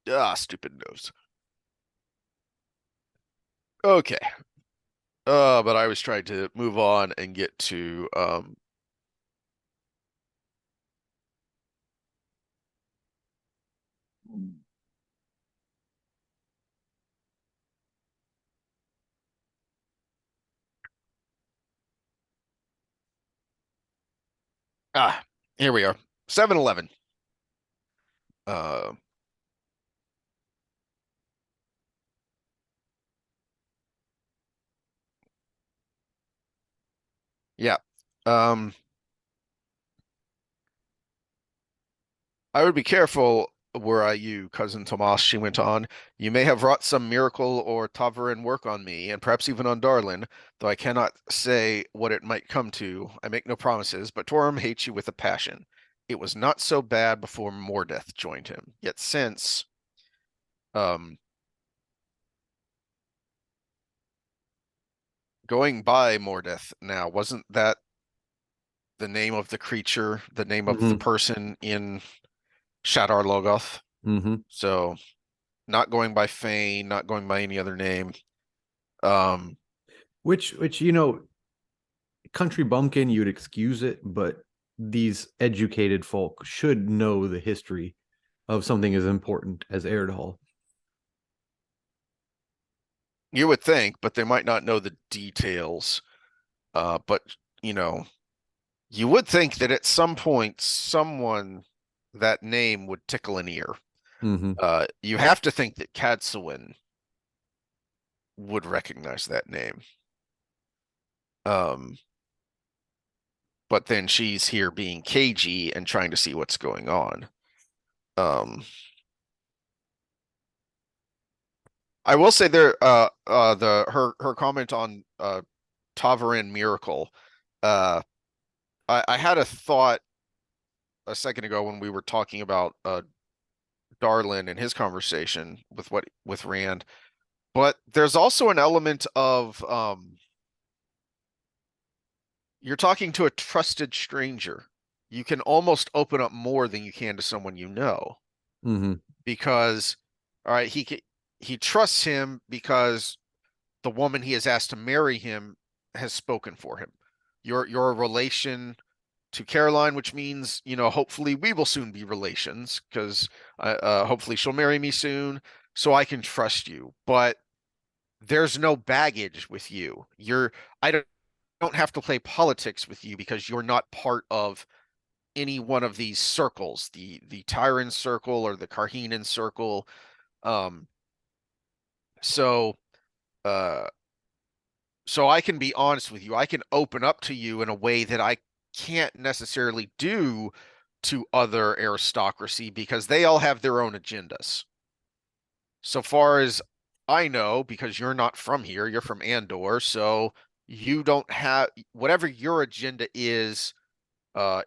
Ah, stupid nose. Okay. But I was trying to move on and get to ah, here we are. 7-Eleven. Uh yeah. Um I would be careful were I you, cousin Tomas, she went on. You may have wrought some miracle or Tavarin work on me, and perhaps even on Darlin, though I cannot say what it might come to. I make no promises, but Torm hates you with a passion. It was not so bad before Mordeth joined him. Yet since um going by Mordeth now, wasn't that the name of the creature, the name of the Mm-hmm. person in Shadar Logoth? Mm-hmm. So not going by Fane, not going by any other name. Um, Which country bumpkin, you'd excuse it, but these educated folk should know the history of something as important as Airdhall. you would think, but they might not know the details. But you know, you would think that at some point someone that name would tickle an ear. Mm-hmm. You have to think that Cadsuin would recognize that name. Um, but then she's here being cagey and trying to see what's going on. Um, I will say the her comment on Tavarin Miracle. Uh, I had a thought a second ago when we were talking about Darlin and his conversation with Rand, but there's also an element of you're talking to a trusted stranger. You can almost open up more than you can to someone you know Mm-hmm. because all right, he trusts him because the woman he has asked to marry him has spoken for him. You're a relation to Caroline, which means, hopefully we will soon be relations because hopefully she'll marry me soon, so I can trust you. But there's no baggage with you. I don't have to play politics with you because you're not part of any one of these circles, the Tyran circle or the Karhinen circle. Um, so uh so I can be honest with you. I can open up to you in a way that I can't necessarily do to other aristocracy because they all have their own agendas. So far as I know, because you're not from here, you're from Andor, so you don't have whatever your agenda is,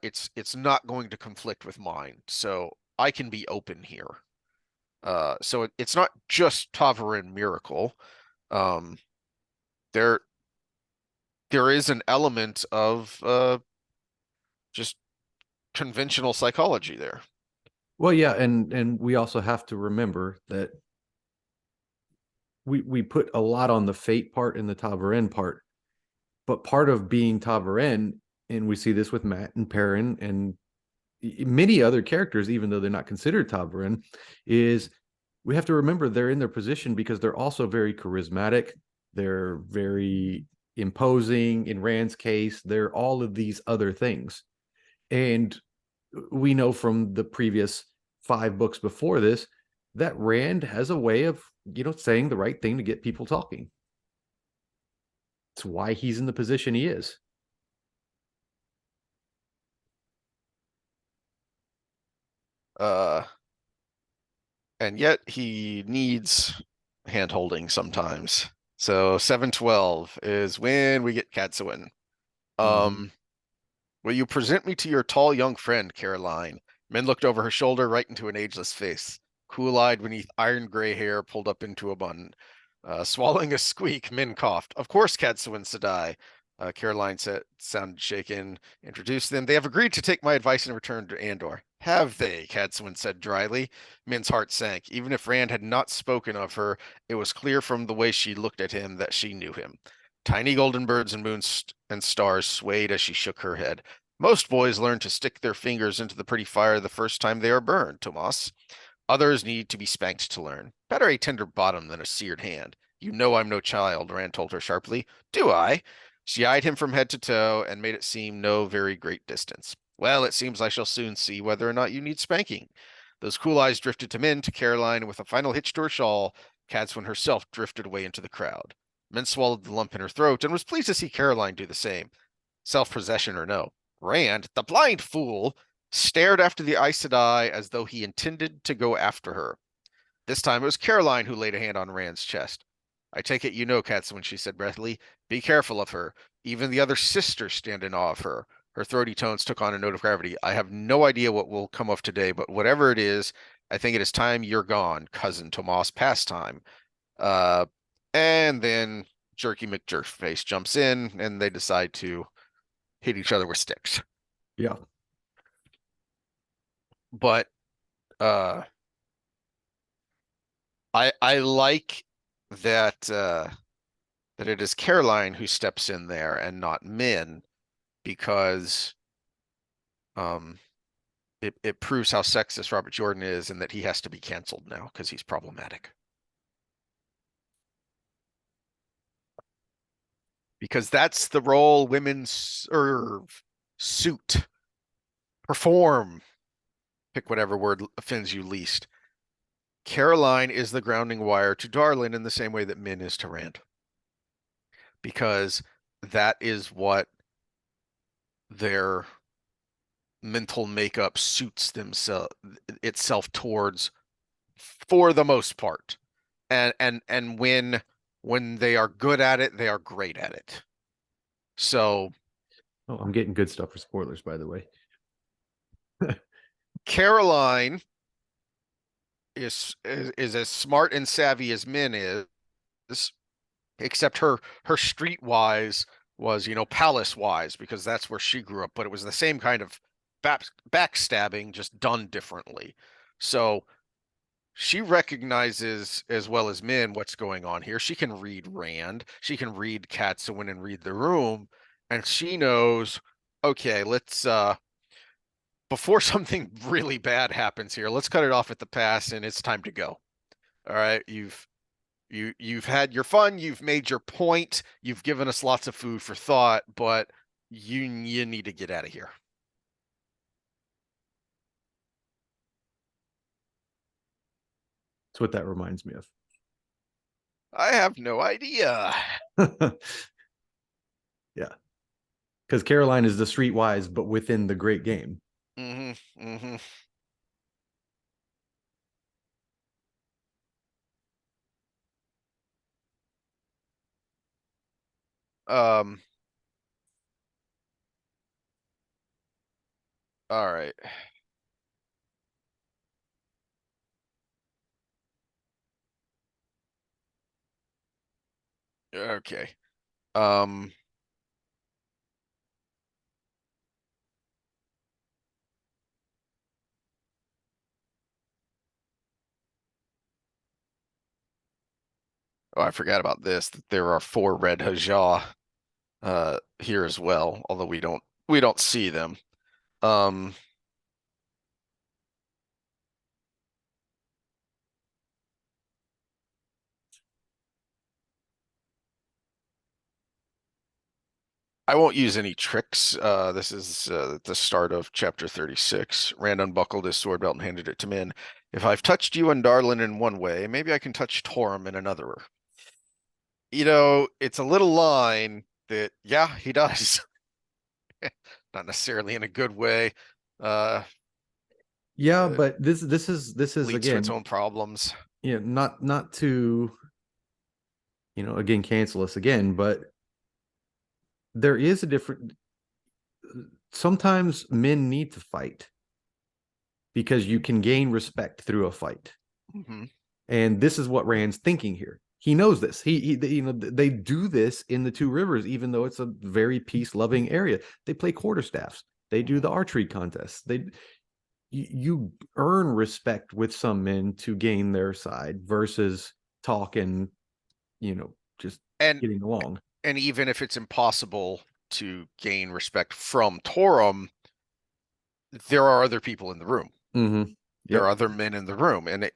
it's not going to conflict with mine. So I can be open here. So it's not just Tavarin Miracle. Um, there there is an element of just conventional psychology there. Well, yeah, and we also have to remember that we put a lot on the fate part and the Tavaren part, but part of being Tavaren, and we see this with Matt and Perrin and many other characters, even though they're not considered Tavaren, is we have to remember they're in their position because they're also very charismatic. They're very imposing. In Rand's case, they're all of these other things. And we know from the previous 5 books before this that Rand has a way of, saying the right thing to get people talking. It's why he's in the position he is. Uh, and yet he needs hand holding sometimes. So 712 is when we get Katsuin. Mm-hmm. Um, will you present me to your tall young friend, Caroline? Min looked over her shoulder right into an ageless face, cool-eyed beneath iron gray hair pulled up into a bun. Swallowing a squeak, Min coughed. Of course, Katsuin Sedai. Caroline said, sounded shaken, introduced them. They have agreed to take my advice and return to Andor. Have they? Katsuin said dryly. Min's heart sank. Even if Rand had not spoken of her, it was clear from the way she looked at him that she knew him. Tiny golden birds and moons and stars swayed as she shook her head. Most boys learn to stick their fingers into the pretty fire the first time they are burned, Tomas. Others need to be spanked to learn. Better a tender bottom than a seared hand. You know I'm no child, Rand told her sharply. Do I? She eyed him from head to toe and made it seem no very great distance. Well, it seems I shall soon see whether or not you need spanking. Those cool eyes drifted to Min, to Caroline, and with a final hitch to her shawl, Cadswin herself drifted away into the crowd. Min swallowed the lump in her throat and was pleased to see Caroline do the same. Self-possession or no. Rand, the blind fool, stared after the Aes Sedai as though he intended to go after her. This time it was Caroline who laid a hand on Rand's chest. I take it you know, Katz, when she said breathily. Be careful of her. Even the other sisters stand in awe of her. Her throaty tones took on a note of gravity. I have no idea what will come of today, but whatever it is, I think it is time you're gone, cousin Tomas. Past time. Uh, and then Jerky McJerkface jumps in, and they decide to hit each other with sticks. Yeah. But uh, I like that that it is Caroline who steps in there and not Min because um it proves how sexist Robert Jordan is and that he has to be canceled now because he's problematic. Because that's the role women serve, suit, perform, pick whatever word offends you least. Caroline is the grounding wire to Darlin in the same way that Min is to Rand. Because that is what their mental makeup suits themselves itself towards for the most part. And when they are good at it, they are great at it. So Oh, I'm getting good stuff for spoilers, by the way. Caroline is as smart and savvy as Min is, except her streetwise was, palace wise because that's where she grew up, but it was the same kind of backstabbing just done differently. So she recognizes as well as Min what's going on here. She can read Rand, she can read Katsewin and read the room, and she knows, okay, let's before something really bad happens here, let's cut it off at the pass and it's time to go. All right, you've had your fun, you've made your point, you've given us lots of food for thought, but you need to get out of here. That's what that reminds me I have no idea. of. Yeah. Because Caroline is the streetwise, but within the great game. Hmm. Hmm. Um, all right. Okay. Um, oh, I forgot about this, that there are four red Hajah here as well, although we don't see them. Um, I won't use any tricks. This is the start of chapter 36. Rand unbuckled his sword belt and handed it to Min. If I've touched you and Darlin in one way, maybe I can touch Torum in another. It's a little line that, yeah, he does. Not necessarily in a good way. Uh, Yeah, uh, but this is Leads to its again, own problems. not to again cancel us again, but there is a different. Sometimes men need to fight because you can gain respect through a fight. Hmm. And this is what Rand's thinking here. He knows this. They do this in the Two Rivers, even though it's a very peace loving area. They play quarterstaffs. They do the archery contests. You earn respect with some men to gain their side versus talk and just And getting along. and even if it's impossible to gain respect from Torum, there are other people in the room. Mm-hmm. There are Yep. other men in the room, and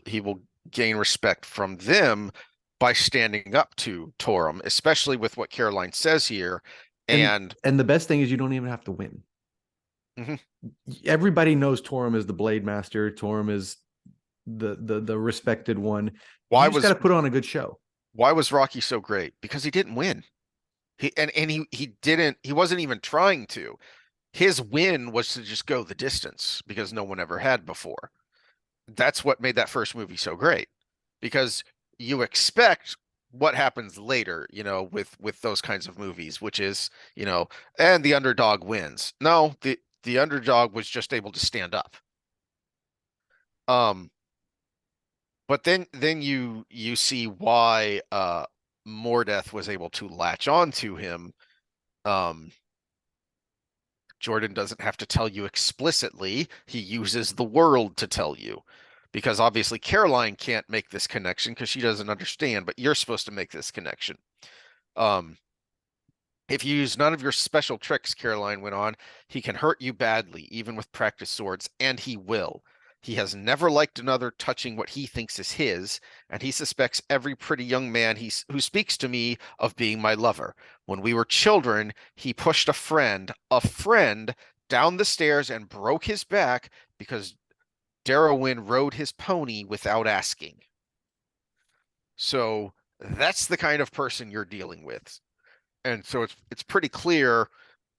he will gain respect from them by standing up to Torum, especially with what Caroline says here. And And and the best thing is you don't even have to win. mhm. Everybody knows Torum is the Blade Master. Torum is the respected one. why You just got was to put on a good show. why was Rocky so great? Because he didn't win. He wasn't even trying to. His win was to just go the distance because no one ever had before. That's what made that first movie so great because you expect what happens later, with those kinds of movies, which is, and the underdog wins. No, the underdog was just able to stand up. Um, but then you see why Mordeth was able to latch on to him. Um, Jordan doesn't have to tell you explicitly. He uses the world to tell you. Because obviously Caroline can't make this connection because she doesn't understand, but you're supposed to make this connection. Um, if you use none of your special tricks, Caroline went on, he can hurt you badly, even with practiced swords, and he will. He has never liked another touching what he thinks is his, and he suspects every pretty young man who speaks to me of being my lover. When we were children, he pushed a friend, down the stairs and broke his back because Darrowin rode his pony without asking. So that's the kind of person you're dealing with. And so it's pretty clear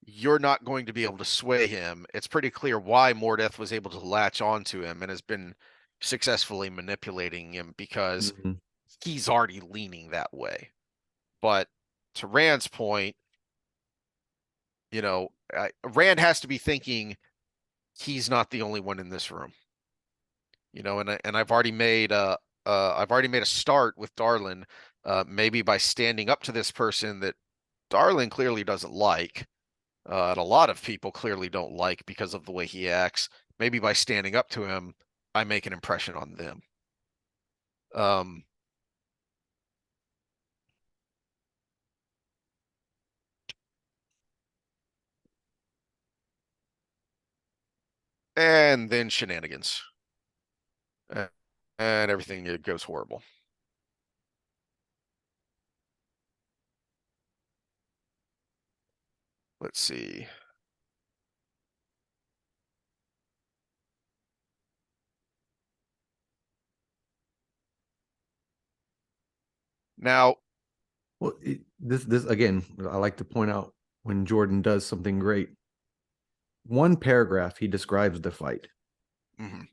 you're not going to be able to sway him. It's pretty clear why Mordeth was able to latch onto him and has been successfully manipulating him because Mm-hmm. he's already leaning that way. But to Rand's point, Rand has to be thinking he's not the only one in this room. And I've already made a start with Darlin, maybe by standing up to this person that Darlin clearly doesn't like, and a lot of people clearly don't like because of the way he acts. Maybe by standing up to him, I make an impression on them. Um, and then shenanigans, and, and everything goes horrible. Let's see. Now, Well, this again, I like to point out when Jordan does something great. One paragraph, he describes the fight, mhm.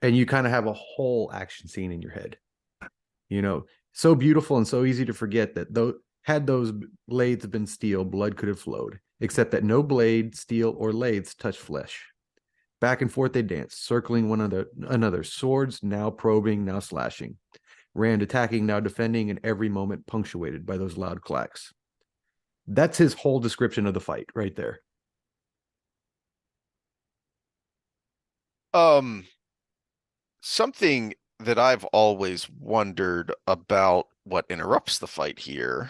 and you kind of have a whole action scene in your head. So beautiful and so easy to forget that though had those blades been steel, blood could have flowed, except that no blade, steel, or lathes touched flesh. Back and forth they danced, circling one another, swords now probing, now slashing. Rand attacking, now defending, and every moment punctuated by those loud clacks. That's his whole description of the fight right there. Um, Something that I've always wondered about what interrupts the fight here,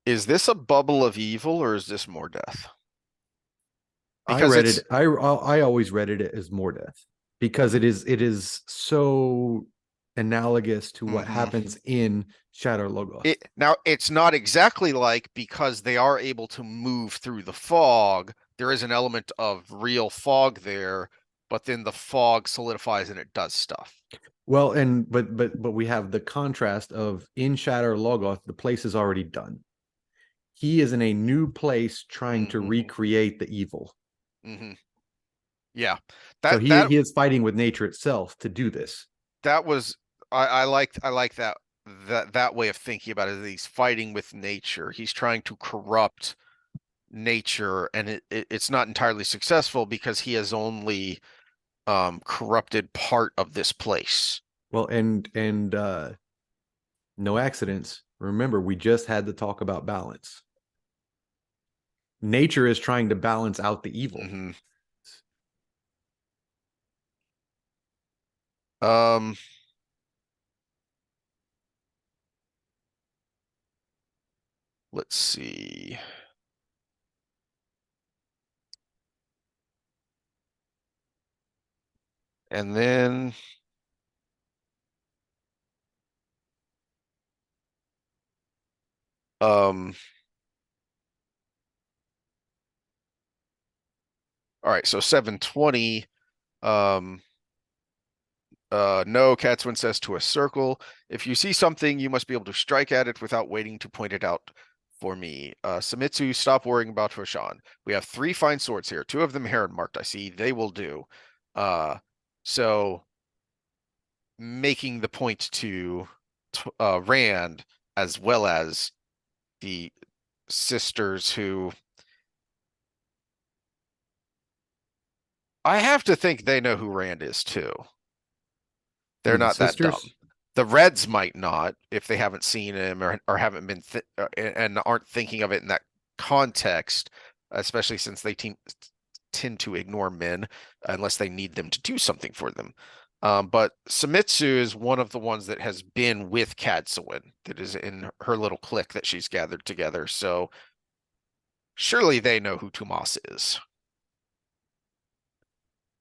is this a bubble of evil or is this more death? I Because read it's it. I always read it as more death because it is so analogous to what mhm. happens in Shadow Logoth. It now it's not exactly like, because they are able to move through the fog, there is an element of real fog there, but then the fog solidifies and it does stuff. Well, and but we have the contrast of in Shadow Logoth, the place is already done. He is in a new place trying to Hmm. recreate the evil. Hmm. Yeah. So That he that he is fighting with nature itself to do this. that was I like that way of thinking about it. He's fighting with nature. He's trying to corrupt nature, and it's not entirely successful because he has only corrupted part of this place. Well, and no accidents. Remember, we just had to talk about balance. Nature is trying to balance out the evil. Hmm. Um, let's see. And then um all right, so 720. Um no, Catswin says to a circle. If you see something, you must be able to strike at it without waiting to point it out for me. Samitsu, stop worrying about Hoshan. We have three fine swords here, two of them heron marked, I see. They will do. Uh, so making the point to Rand, as well as the sisters, who I have to think they know who Rand is too. They're Who, the not that dumb. sisters? The Reds might not, if they haven't seen him, or haven't been and aren't thinking of it in that context, especially since they tend to ignore men unless they need them to do something for them. But Samitsu is one of the ones that has been with Cadsuin, that is in her little clique that she's gathered together. So surely they know who Tomas is.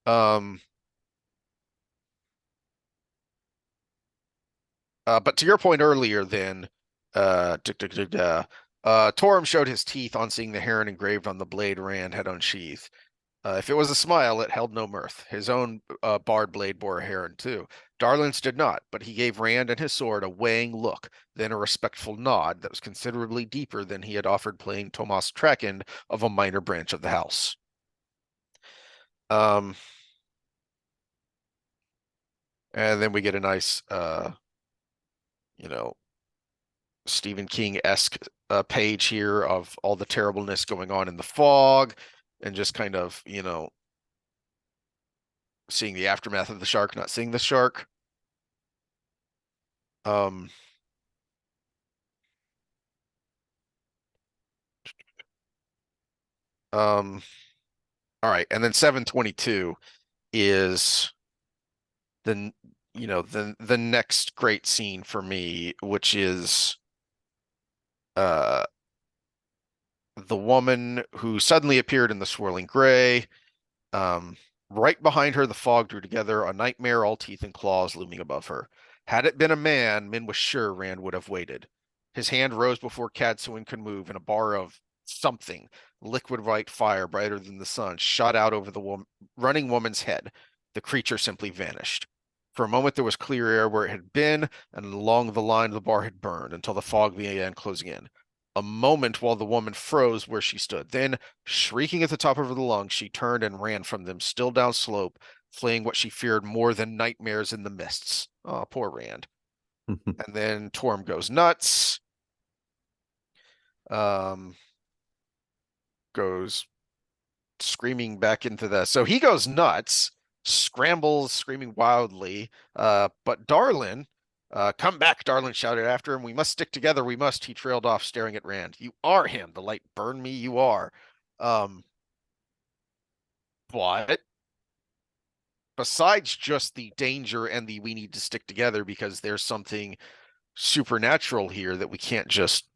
Um, but to your point earlier, then, Torm showed his teeth on seeing the heron engraved on the blade Rand had unsheathed. If it was a smile, it held no mirth. His own barred blade bore a heron too. Darlin's did not, but he gave Rand and his sword a weighing look, then a respectful nod that was considerably deeper than he had offered plain Tomas Trekend of a minor branch of the house. Um, and then we get a nice, you know, Stephen King-esque page here of all the terribleness going on in the fog, and just kind of, seeing the aftermath of the shark, not seeing the shark. Um, um, all right, and then 722 is the the next great scene for me, which is uh the woman who suddenly appeared in the swirling gray. Um, right behind her, the fog drew together, a nightmare, all teeth and claws, looming above her. Had it been a man, Min was sure Rand would have waited. His hand rose before Cadsuin could move, and a bar of something, liquid white fire brighter than the sun, shot out over the running woman's head. The creature simply vanished. For a moment, there was clear air where it had been, and along the line the bar had burned until the fog began closing in. A moment while the woman froze where she stood. Then, shrieking at the top of her lungs, she turned and ran from them, still downslope, fleeing what she feared more than nightmares in the mists. Oh, poor Rand. And then Torm goes nuts. Um, Goes screaming back into the. So he goes nuts, scrambles, screaming wildly. But Darlin, Come back, Darlin shouted after him. We must stick together. We must. He trailed off, staring at Rand. You are him. The light burned me. You are. Um, but besides just the danger and the we need to stick together because there's something supernatural here that we can't just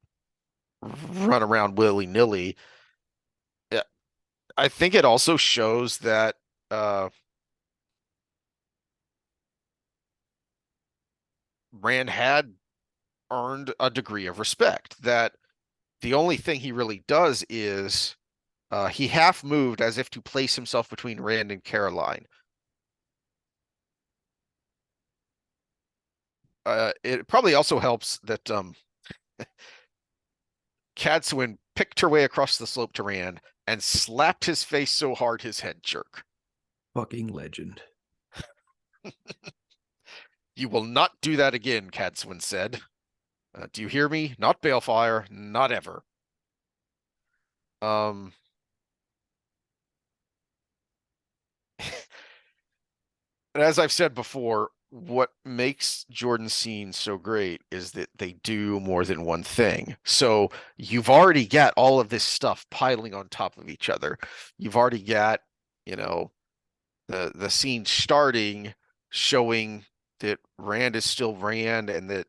run around willy-nilly. I think it also shows that uh, Rand had earned a degree of respect. That the only thing he really does is he half moved as if to place himself between Rand and Caroline. It probably also helps that Cadsuin picked her way across the slope to Rand and slapped his face so hard his head jerked. Fucking legend. You will not do that again, Cadsuin said. Do you hear me? Not Balefire, not ever. Um, and as I've said before, what makes Jordan's scene so great is that they do more than one thing. So you've already got all of this stuff piling on top of each other. You've already got, you know, the scene starting showing that Rand is still Rand and that,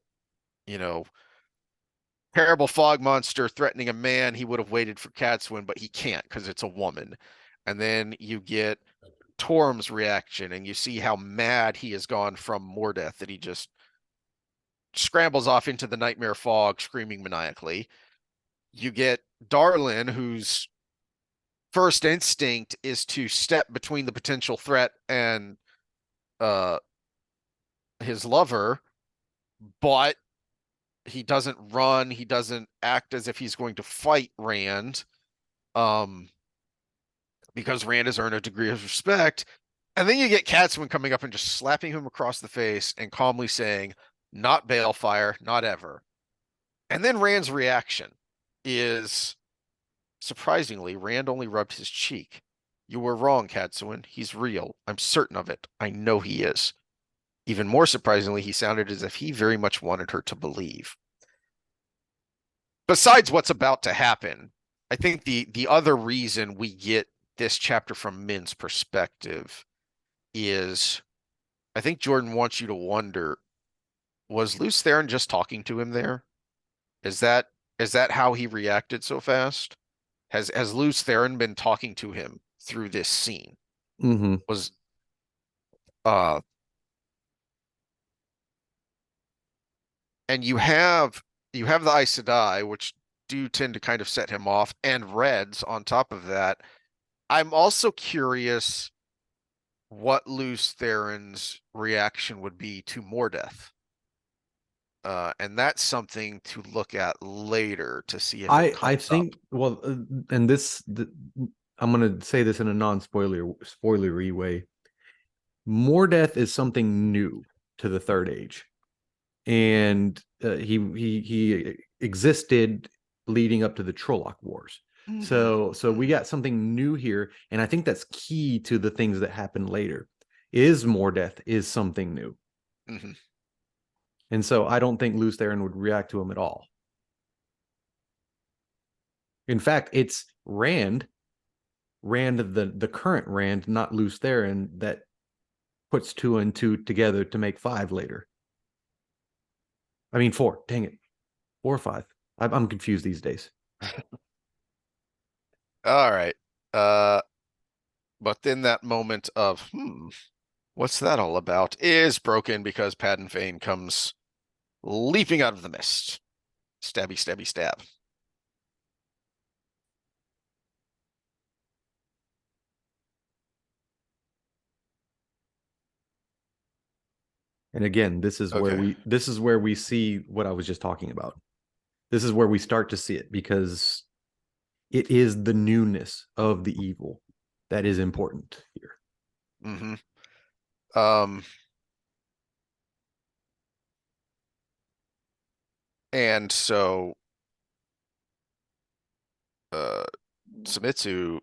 you know, terrible fog monster threatening a man, he would have waited for Cadsuin, but he can't because it's a woman. And then you get Torm's reaction, and you see how mad he has gone from Mordeth that he just scrambles off into the nightmare fog, screaming maniacally. You get Darlin, whose first instinct is to step between the potential threat and uh, his lover, but he doesn't run. He doesn't act as if he's going to fight Rand, um, because Rand has earned a degree of respect. And then you get Cadsuin coming up and just slapping him across the face and calmly saying, "Not Balefire, not ever." And then Rand's reaction is surprisingly, Rand only rubbed his cheek. "You were wrong, Cadsuin. He's real. I'm certain of it. I know he is." Even more surprisingly, he sounded as if he very much wanted her to believe. Besides what's about to happen, I think the other reason we get this chapter from Min's perspective is I think Jordan wants you to wonder, was Lews Therin just talking to him there? Is that is that how he reacted so fast? Has Lews Therin been talking to him through this scene? Mm-hmm. Was uh and you have the Aes Sedai, which do tend to kind of set him off, and Reds on top of that. I'm also curious what Lews Therin's reaction would be to Mordeth. And that's something to look at later to see if it I comes up. think well, and I'm gonna say this in a spoilery way. Mordeth is something new to the Third Age, and he existed leading up to the Trolloc Wars. Mm-hmm. So we Mm-hmm. got something new here, and I think that's key to the things that happen later. Is Mordeth is something new, Mm-hmm. and so I don't think Lews Therin would react to him at all. In fact, it's Rand the current Rand, not Lews Therin, that puts two and two together to make five later. I mean four. Dang it, 4 or 5. I'm confused these days. All right. Uh, but then that moment of, what's that all about, is broken because Padan Fain comes leaping out of the mist. Stabby, stabby, stab. And again, Okay. this is where we see what I was just talking about. This is where we start to see it because it is the newness of the evil that is important here. Mm-hmm. Um, and so uh Samitsu,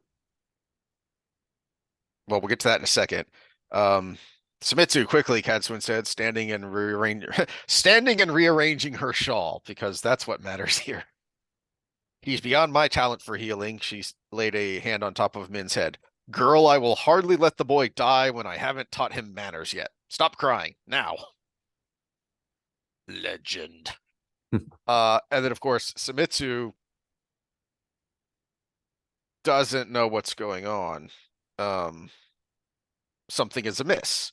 well, we'll get to that in a second. Um, Sumitsu quickly, Katsuen said, standing and rearranging her shawl, because that's what matters here. He's beyond my talent for healing. She laid a hand on top of Min's head. Girl, I will hardly let the boy die when I haven't taught him manners yet. Stop crying, now. Legend. And then of course, Sumitsu doesn't know what's going on. Um, Something is amiss.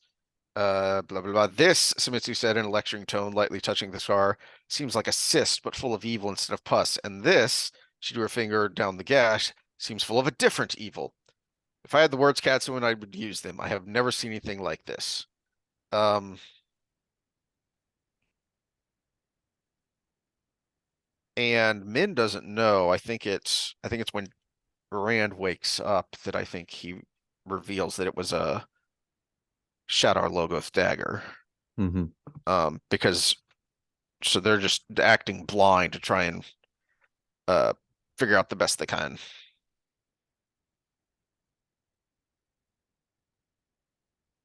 Blah blah blah. This, Sumitsu said in a lecturing tone, lightly touching the scar, seems like a cyst, but full of evil instead of pus. And this, she drew her finger down the gash, seems full of a different evil. If I had the words Katsuen, I would use them. I have never seen anything like this. Um, and Min doesn't know. I think it's when Rand wakes up that I think he reveals that it was a Shadar Logoth dagger. Mm-hmm. Because so they're just acting blind to try and uh figure out the best they can.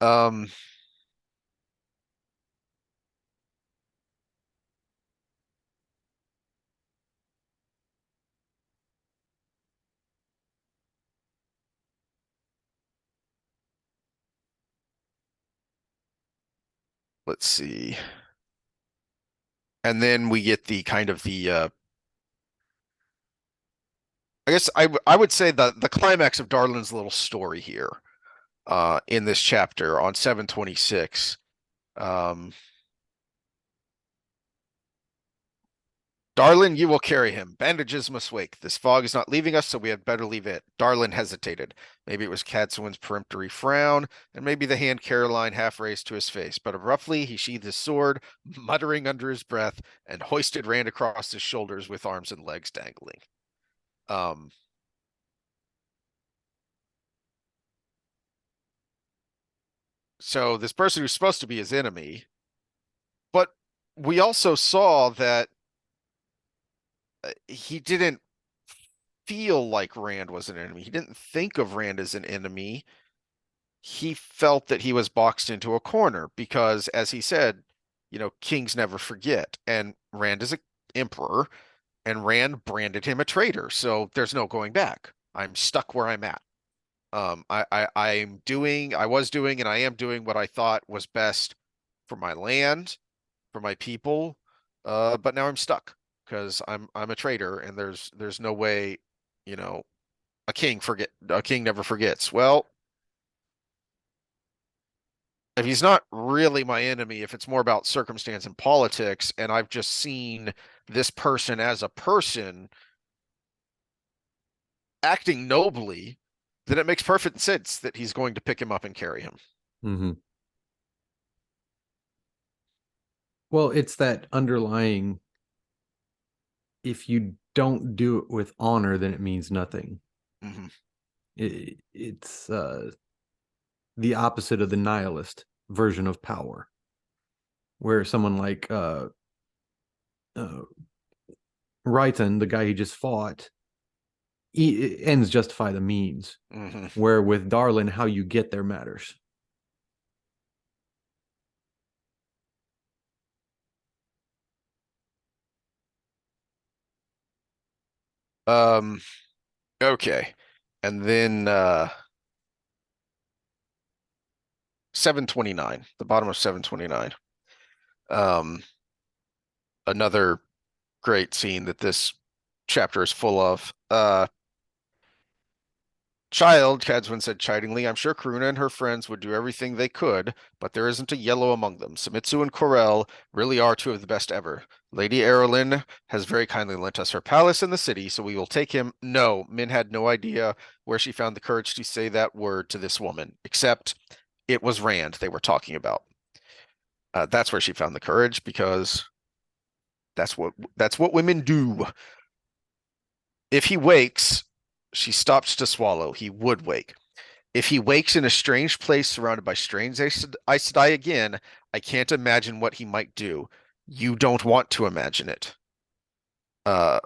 Um, let's see. And then we get the kind of the I guess I would say the climax of Darlin's little story here in this chapter on 726. Um, Darlin, you will carry him. Bandages must wake. This fog is not leaving us, so we had better leave it. Darlin hesitated. Maybe it was Cadsuan's peremptory frown, and maybe the hand Caroline half raised to his face. But abruptly he sheathed his sword, muttering under his breath, and hoisted Rand across his shoulders with arms and legs dangling. Um, so this person who's supposed to be his enemy, but we also saw that he didn't feel like Rand was an enemy. He didn't think of Rand as an enemy. He felt that he was boxed into a corner because, as he said, kings never forget. And Rand is an emperor, and Rand branded him a traitor. So there's no going back. I'm stuck where I'm at. I was doing, and I am doing what I thought was best for my land, for my people. But now I'm stuck because I'm a traitor, and there's no way, you know, a king never forgets. Well, if he's not really my enemy, if it's more about circumstance and politics, and I've just seen this person as a person acting nobly, then it makes perfect sense that he's going to pick him up and carry him. Mm-hmm. Well, it's that underlying, if you don't do it with honor, then it means nothing. Mm-hmm. It's the opposite of the nihilist version of power, where someone like uh, Raitan, the guy he just fought, ends justify the means. Mm-hmm. Where with Darlin, how you get there matters. Um, okay. And then 729, the bottom of 729. Um, Another great scene that this chapter is full of. Child, Cadswin said chidingly, I'm sure Karuna and her friends would do everything they could, but there isn't a yellow among them. Samitsu and Corel really are two of the best ever. Lady Erlin has very kindly lent us her palace in the city, so we will take him. No, Min had no idea where she found the courage to say that word to this woman, except it was Rand they were talking about. That's where she found the courage, because that's what women do. If he wakes, she stops to swallow. He would wake. If he wakes in a strange place surrounded by strange Aes Sedai again, I can't imagine what he might do. You don't want to imagine it. Uh,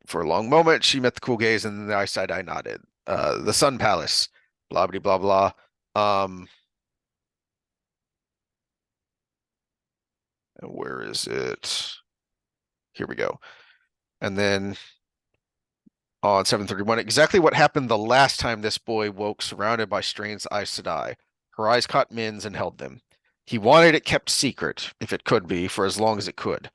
for a long moment, she met the cool gaze, and then the Aes Sedai nodded. The Sun Palace, blah blah blah blah. Um, And where is it? Here we go. And then on 7:31, exactly what happened the last time this boy woke surrounded by strange Aes Sedai. Her eyes caught Min's and held them. He wanted it kept secret, if it could be, for as long as it could.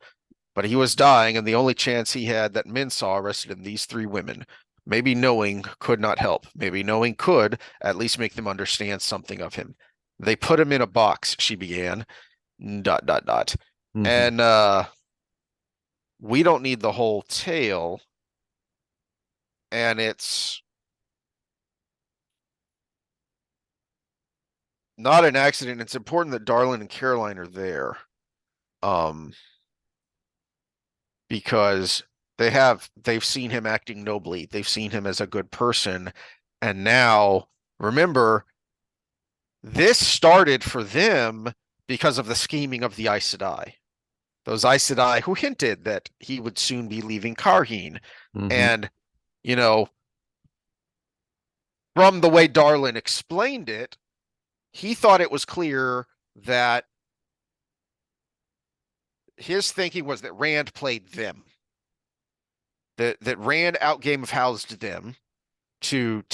But he was dying, and the only chance he had that Min saw rested in these three women. Maybe knowing could not help. Maybe knowing could at least make them understand something of him. They put him in a box, she began. Dot dot dot. Hmm. And we don't need the whole tale, and it's not an accident. It's important that Darlin and Caroline are there. Um, because they've seen him acting nobly. They've seen him as a good person. And now, remember, this started for them because of the scheming of the Aes Sedai. Those Aes Sedai who hinted that he would soon be leaving Karheen. Hmm. And, you know, from the way Darlin explained it, he thought it was clear that his thinking was that Rand played them. That Rand out Game of Housed them to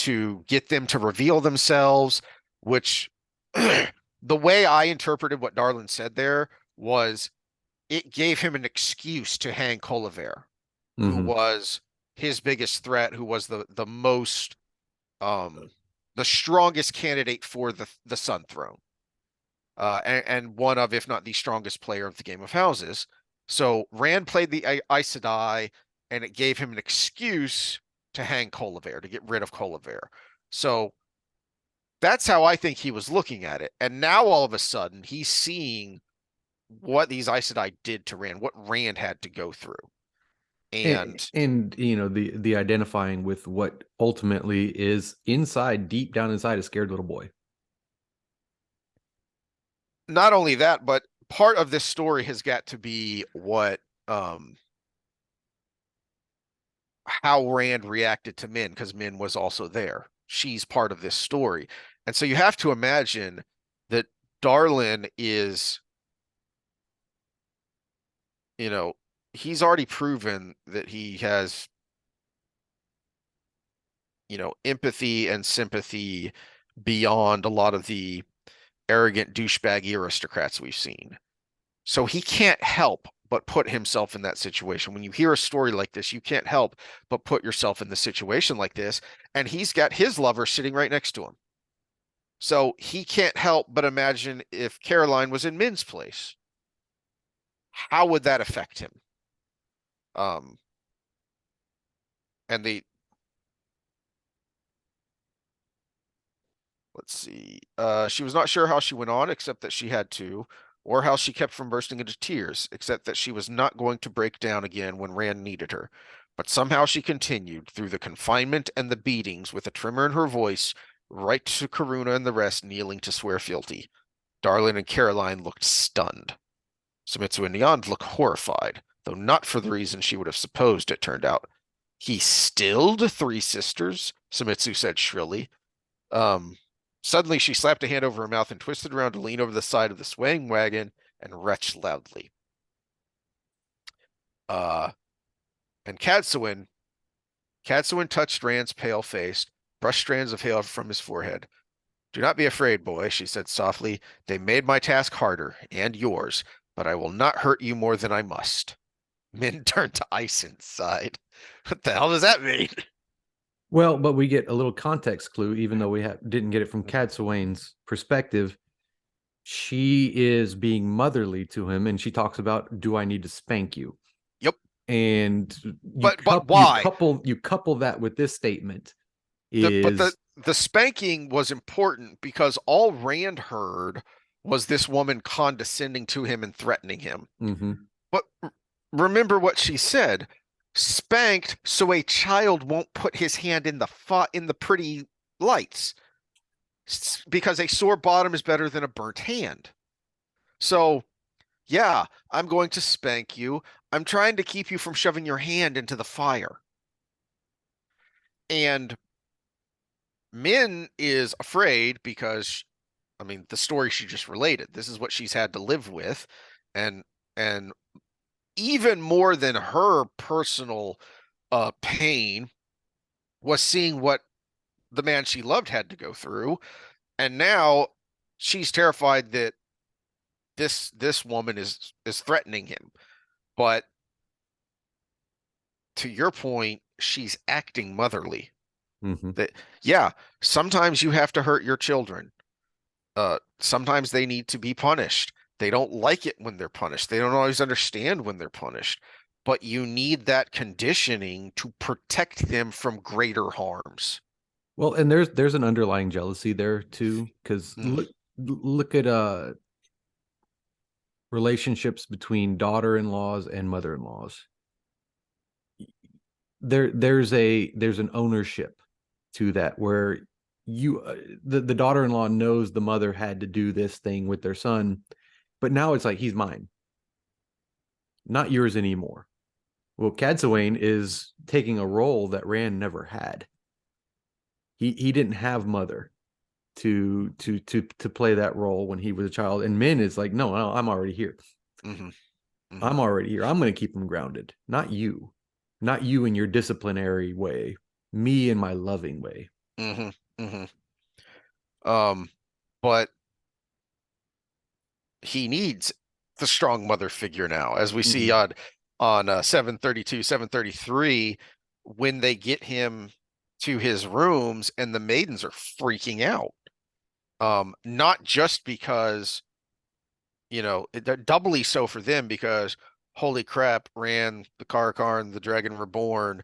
get them to reveal themselves, which the way I interpreted what Darlin said there was it gave him an excuse to hang Colliver, who Hmm. was his biggest threat, who was the most um the strongest candidate for the Sun Throne. And one of, if not the strongest player of the Game of Houses. So Rand played the Aes Sedai, and it gave him an excuse to hang Colliver, to get rid of Colliver. So that's how I think he was looking at it. And now all of a sudden, he's seeing what these Aes Sedai did to Rand, what Rand had to go through. And And you know the identifying with what ultimately is inside, deep down inside, a scared little boy. not only that, but part of this story has got to be what um how Rand reacted to Min, because Min was also there. She's part of this story. And so you have to imagine that Darlin is, you know, he's already proven that he has, empathy and sympathy beyond a lot of the arrogant douchebaggy aristocrats we've seen. So he can't help but put himself in that situation. When you hear a story like this, you can't help but put yourself in the situation like this. And he's got his lover sitting right next to him. So he can't help but imagine if Caroline was in Min's place, how would that affect him? Um, and the Let's see. She was not sure how she went on, except that she had to, or how she kept from bursting into tears, except that she was not going to break down again when Rand needed her. But somehow she continued through the confinement and the beatings with a tremor in her voice, right to Karuna and the rest kneeling to swear fealty. Darlin and Caroline looked stunned. Summitsu and Neon looked horrified, though not for the reason she would have supposed, it turned out. He stilled three sisters, Summitsu said shrilly. Um, Suddenly she slapped a hand over her mouth and twisted around to lean over the side of the swaying wagon and retched loudly. Uh, and Cadsuin touched Rand's pale face, brushed strands of hair from his forehead. Do not be afraid, boy, she said softly. They made my task harder, and yours, but I will not hurt you more than I must. Min turned to ice inside. What the hell does that mean? Well, but we get a little context clue, even though didn't get it from Cadsuane's perspective. She is being motherly to him, and she talks about, "Do I need to spank you?" Yep. And But why? you couple that with this statement But the is, the spanking was important because all Rand heard was this woman condescending to him and threatening him. mhm. But remember what she said: spanked so a child won't put his hand in the pretty lights, because a sore bottom is better than a burnt hand. So, yeah, I'm going to spank you. I'm trying to keep you from shoving your hand into the fire. And Min is afraid because, I mean, the story she just related, this is what she's had to live with. And And even more than her personal pain was seeing what the man she loved had to go through. And now she's terrified that this woman is threatening him. But to your point, she's acting motherly. Hmm. That yeah, sometimes you have to hurt your children. Sometimes they need to be punished. They don't like it when they're punished. They don't always understand when they're punished. But you need that conditioning to protect them from greater harms. Well, and there's an underlying jealousy there too, because Mm, look at relationships between daughter-in-laws and mother-in-laws. There's an ownership to that where you the daughter-in-law knows the mother had to do this thing with their son, but now it's like he's mine, not yours anymore. Well, Cadsuane is taking a role that Rand never had. He didn't have mother to play that role when he was a child, and Min is like, no, no, I'm already here. mhm, mhm, I'm already here. I'm going to keep him grounded, not you in your disciplinary way, me in my loving way. mhm, mhm. Um, but he needs the strong mother figure now, as we see Mm-hmm. on 732, 733, when they get him to his rooms and the maidens are freaking out. Not just because, they're doubly so for them because holy crap, Rand, the Karakarn, the Dragon Reborn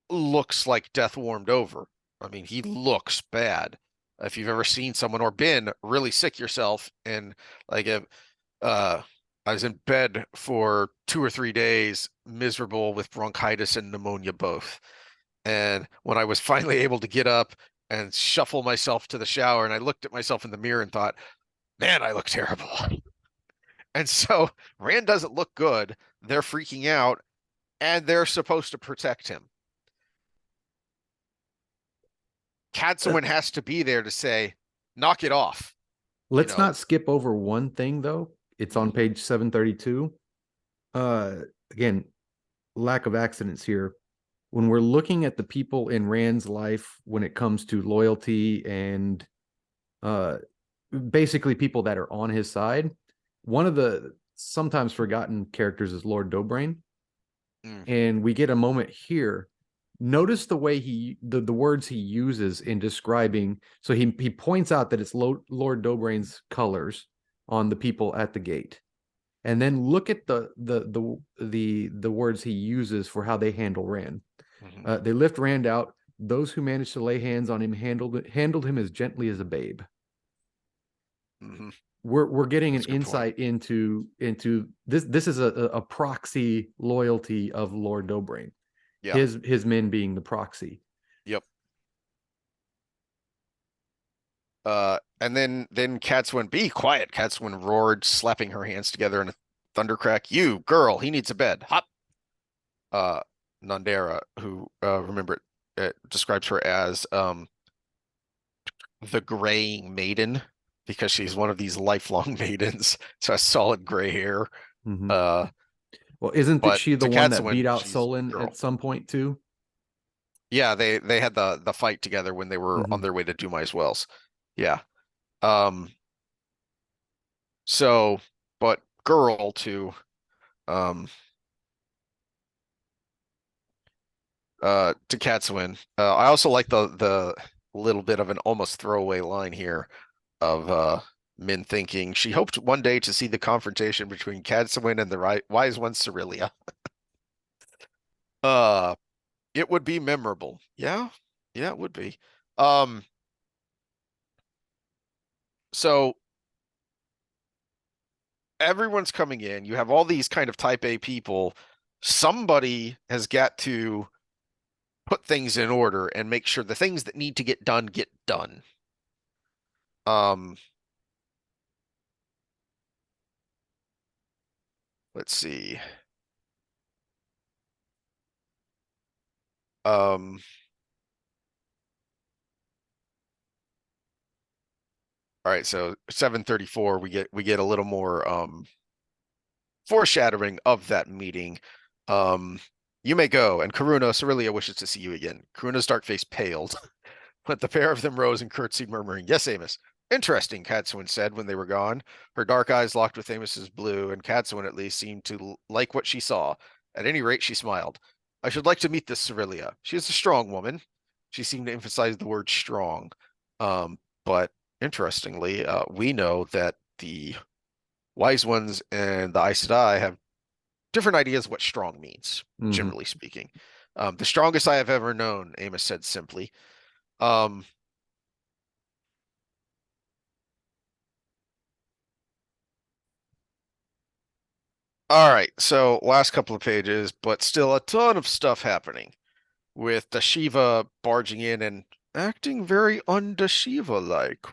looks like death warmed over. I mean, he looks bad. If you've ever seen someone or been really sick yourself and like uh I was in bed for 2 or 3 days, miserable with bronchitis and pneumonia both. And when I was finally able to get up and shuffle myself to the shower, and I looked at myself in the mirror and thought, man, I look terrible. And so Rand doesn't look good. They're freaking out and they're supposed to protect him. Uh, Cadsuane has to be there to say, knock it off, you let's know. not skip over one thing though. It's on Mhm, page 732. Uh, Again, lack of accidents here. When we're looking at the people in Rand's life when it comes to loyalty and uh, basically people that are on his side, one of the sometimes forgotten characters is Lord Dobrain. mm, And we get a moment here. Notice the way the words he uses in describing. So he points out that it's Lord Dobrain's colors on the people at the gate, and then look at the words he uses for how they handle Rand. mhm, They lift Rand out. Those who managed to lay hands on him handled him as gently as a babe. mhm. We're getting an That's a good point. insight into this. This is a proxy loyalty of Lord Dobrain. Yeah. His men being the proxy. Yep. And then Cadsuane, be quiet. Cadsuane roared, slapping her hands together in a thundercrack. You, girl, he needs a bed. Hop. Uh, Nandera, who remember it describes her as the graying maiden because she's one of these lifelong maidens, so has solid gray hair. Mm-hmm. Uh, Well, isn't that but she the to one that beat Cadsuane, out she's Solon girl. at some point too? Yeah, they had the fight together when they were on Mm-hmm. their way to Dumai's Wells. Yeah. Um, so, but girl um to Cadsuane. I also like the little bit of an almost throwaway line here of Min thinking she hoped one day to see the confrontation between Cadsuane and the wise one Cerelia. Uh, it would be memorable. Yeah, yeah, it would be. Um, so everyone's coming in. You have all these kind of type A people. Somebody has got to put things in order and make sure the things that need to get done. Um, let's see. Um, all right, so 734, we get a little more foreshadowing of that meeting. Um, you may go, and Karuna, Cerelia wishes to see you again. Karuna's dark face paled, but the pair of them rose and curtsied, murmuring, "Yes, Amos." Interesting, Cadsuan said when they were gone. Her dark eyes locked with Amos's blue, and Cadsuan at least seemed to like what she saw. At any rate, she smiled. "I should like to meet this Cerelia. She is a strong woman." She seemed to emphasize the word strong. But interestingly, we know that the Wise Ones and the Aes Sedai have different ideas what strong means, Hmm. generally speaking. The strongest I have ever known, Amos said simply. Um, all right, so last couple of pages, but still a ton of stuff happening with the Shiva barging in and acting very un-Shiva-like.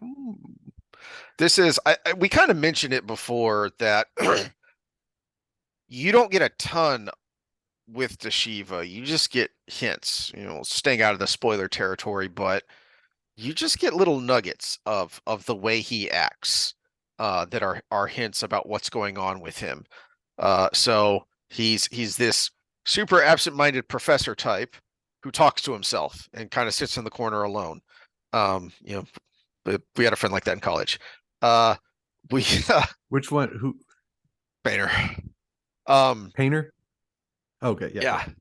This is, we kind of mentioned it before that you don't get a ton with the Shiva. You just get hints, staying out of the spoiler territory, but you just get little nuggets of the way he acts that are hints about what's going on with him. So he's this super absent-minded professor type who talks to himself and kind of sits in the corner alone. But we had a friend like that in college. Uh, we Which one? Who? Painter. Um, Painter? Okay, yeah, yeah. yeah,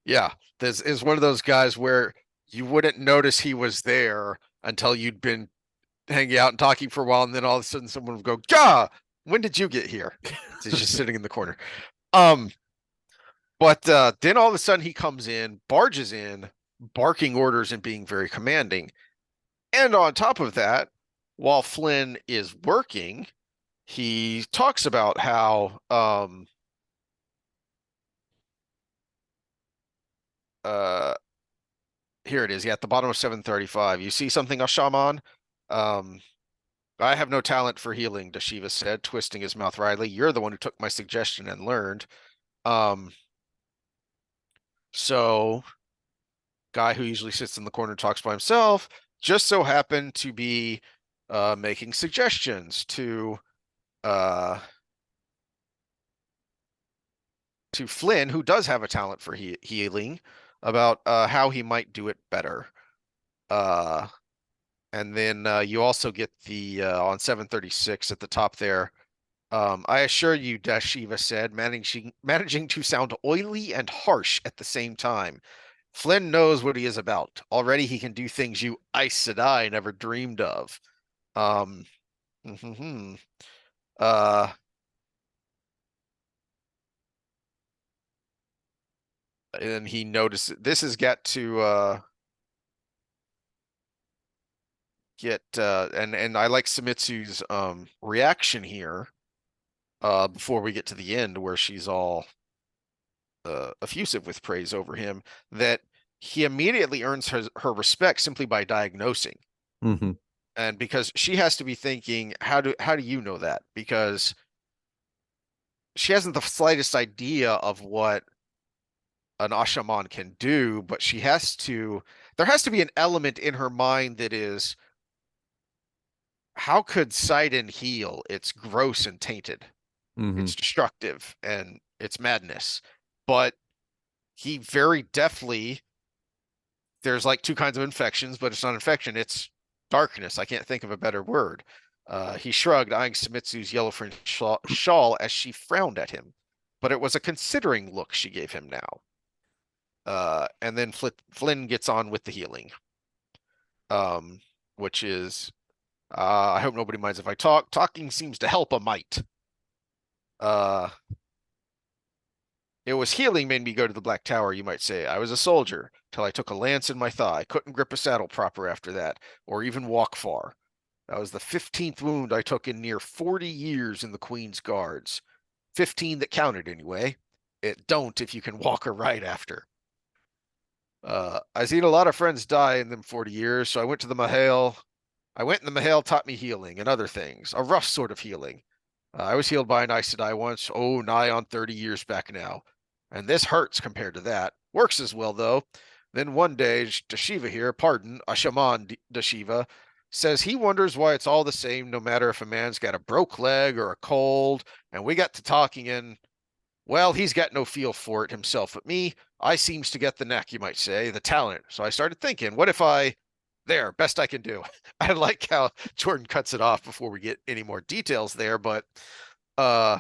yeah. This is one of those guys where you wouldn't notice he was there until you'd been hanging out and talking for a while, and then all of a sudden someone would go, "Gah, when did you get here?" So he's just sitting in the corner. Um, but then all of a sudden he comes in, barges in, barking orders and being very commanding. And on top of that, while Flynn is working, he talks about how uh here it is. Yeah, at the bottom of 735. You see something, Ashaman? Um, I have no talent for healing, Dashiva said, twisting his mouth wryly. You're the one who took my suggestion and learned. Um, so guy who usually sits in the corner and talks by himself just so happened to be making suggestions uh to Flynn, who does have a talent for healing, about how he might do it better. Uh, and then you also get the on 736 at the top there. I assure you, Dashiva said, managing to sound oily and harsh at the same time. Flynn knows what he is about. Already he can do things you Aes Sedai never dreamed of. Um, uh, and he noticed this has got to get and I like Sumitsu's reaction here before we get to the end where she's all effusive with praise over him, that he immediately earns her respect simply by diagnosing. Hmm. And because she has to be thinking, how do you know that? Because she hasn't the slightest idea of what an Ashaman can do, but there has to be an element in her mind that is, how could Sidon heal? It's gross and tainted. Hmm. It's destructive and it's madness. But he very deftly, there's like two kinds of infections, but it's not infection, it's darkness. I can't think of a better word. He shrugged, eyeing Sumitsu's yellow fringed shawl as she frowned at him. But it was a considering look she gave him now. And then Flynn gets on with the healing, um, which is, I hope nobody minds if I talk. Talking seems to help a mite. Uh, It was healing made me go to the Black Tower, you might say. I was a soldier till I took a lance in my thigh. Couldn't grip a saddle proper after that, or even walk far. That was the 15th wound I took in near 40 years in the Queen's Guards. 15 that counted, anyway. It don't if you can walk or ride after. I seen a lot of friends die in them 40 years, so I went to the Mahale. I went and the Mahale taught me healing and other things, a rough sort of healing. I was healed by an Aes Sedai once, oh, nigh on 30 years back now. And this hurts compared to that. Works as well, though. Then one day, Dashiva here, pardon, a shaman Dashiva, says he wonders why it's all the same no matter if a man's got a broke leg or a cold. And we got to talking, and Well, he's got no feel for it himself, but me, I seems to get the knack, you might say, the talent. So I started thinking, what if I, there, best I can do. I like how Jordan cuts it off before we get any more details there, but uh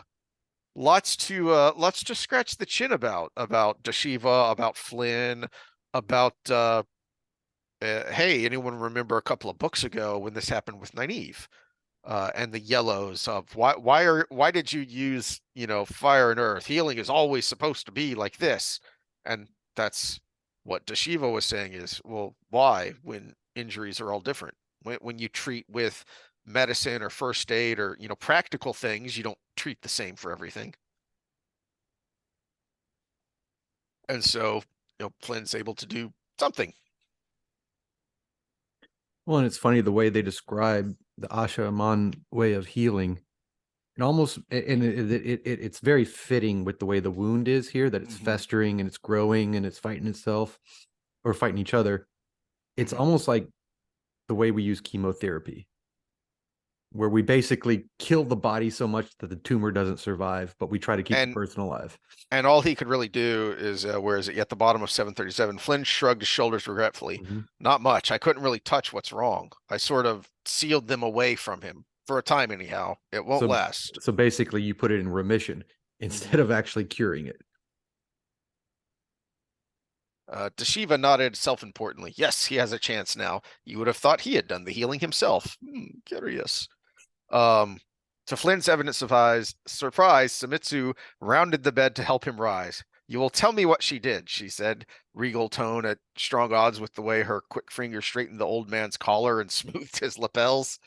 lots to scratch the chin about Dashiva, about Flynn, about hey, anyone remember a couple of books ago when this happened with Nynaeve? And the yellows of why did you use, fire and earth? Healing is always supposed to be like this. And that's what Dashiva was saying is, well, why when injuries are all different? When you treat with medicine or first aid or, practical things, you don't treat the same for everything. And so, Flynn's able to do something. Well, and it's funny the way they describe the Asha Aman way of healing. It almost and it's very fitting with the way the wound is here, that it's Hmm. festering and it's growing and it's fighting itself or fighting each other. It's Hmm. almost like the way we use chemotherapy, where we basically kill the body so much that the tumor doesn't survive, but we try to keep the And person alive. and all he could really do is, where is it? At the bottom of 737, Flynn shrugged his shoulders regretfully. Mhm. Not much. I couldn't really touch what's wrong. I sort of sealed them away from him for a time, anyhow. It won't So last. so basically you put it in remission Hmm. instead of actually curing it. Dashiva nodded self-importantly. Yes, he has a chance now. You would have thought he had done the healing himself. Curious. Um, to Flynn's evident surprise, Samitsu rounded the bed to help him rise. You will tell me what she did, she said, regal tone at strong odds with the way her quick finger straightened the old man's collar and smoothed his lapels.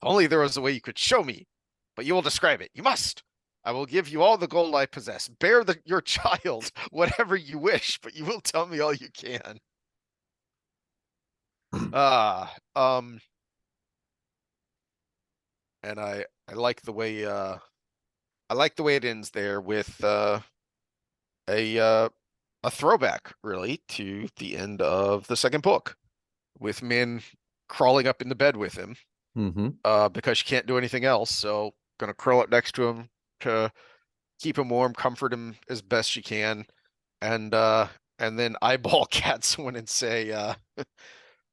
If only there was a way you could show me, but you will describe it. You must. I will give you all the gold I possess. Bear your child, whatever you wish, but you will tell me all you can. Ah, and I like the way it ends there with a uh, a throwback really to the end of the second book with Min crawling up in the bed with him Mm-hmm. because she can't do anything else. So gonna curl up next to him to keep him warm, comfort him as best she can, and uh and then eyeball cat someone and say,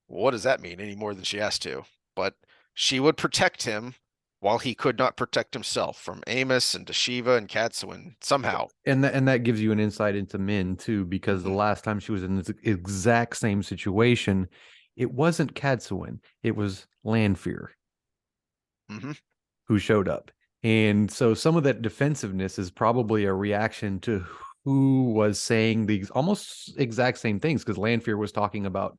what does that mean any more than she has to? But she would protect him while he could not protect himself from Amos and Dashiva and Katsuin somehow. And that gives you an insight into Min too, because the Hmm. last time she was in this exact same situation, it wasn't Katsuin, it was Lanfear Hmm. who showed up. And so some of that defensiveness is probably a reaction to who was saying the almost exact same things, because Lanfear was talking about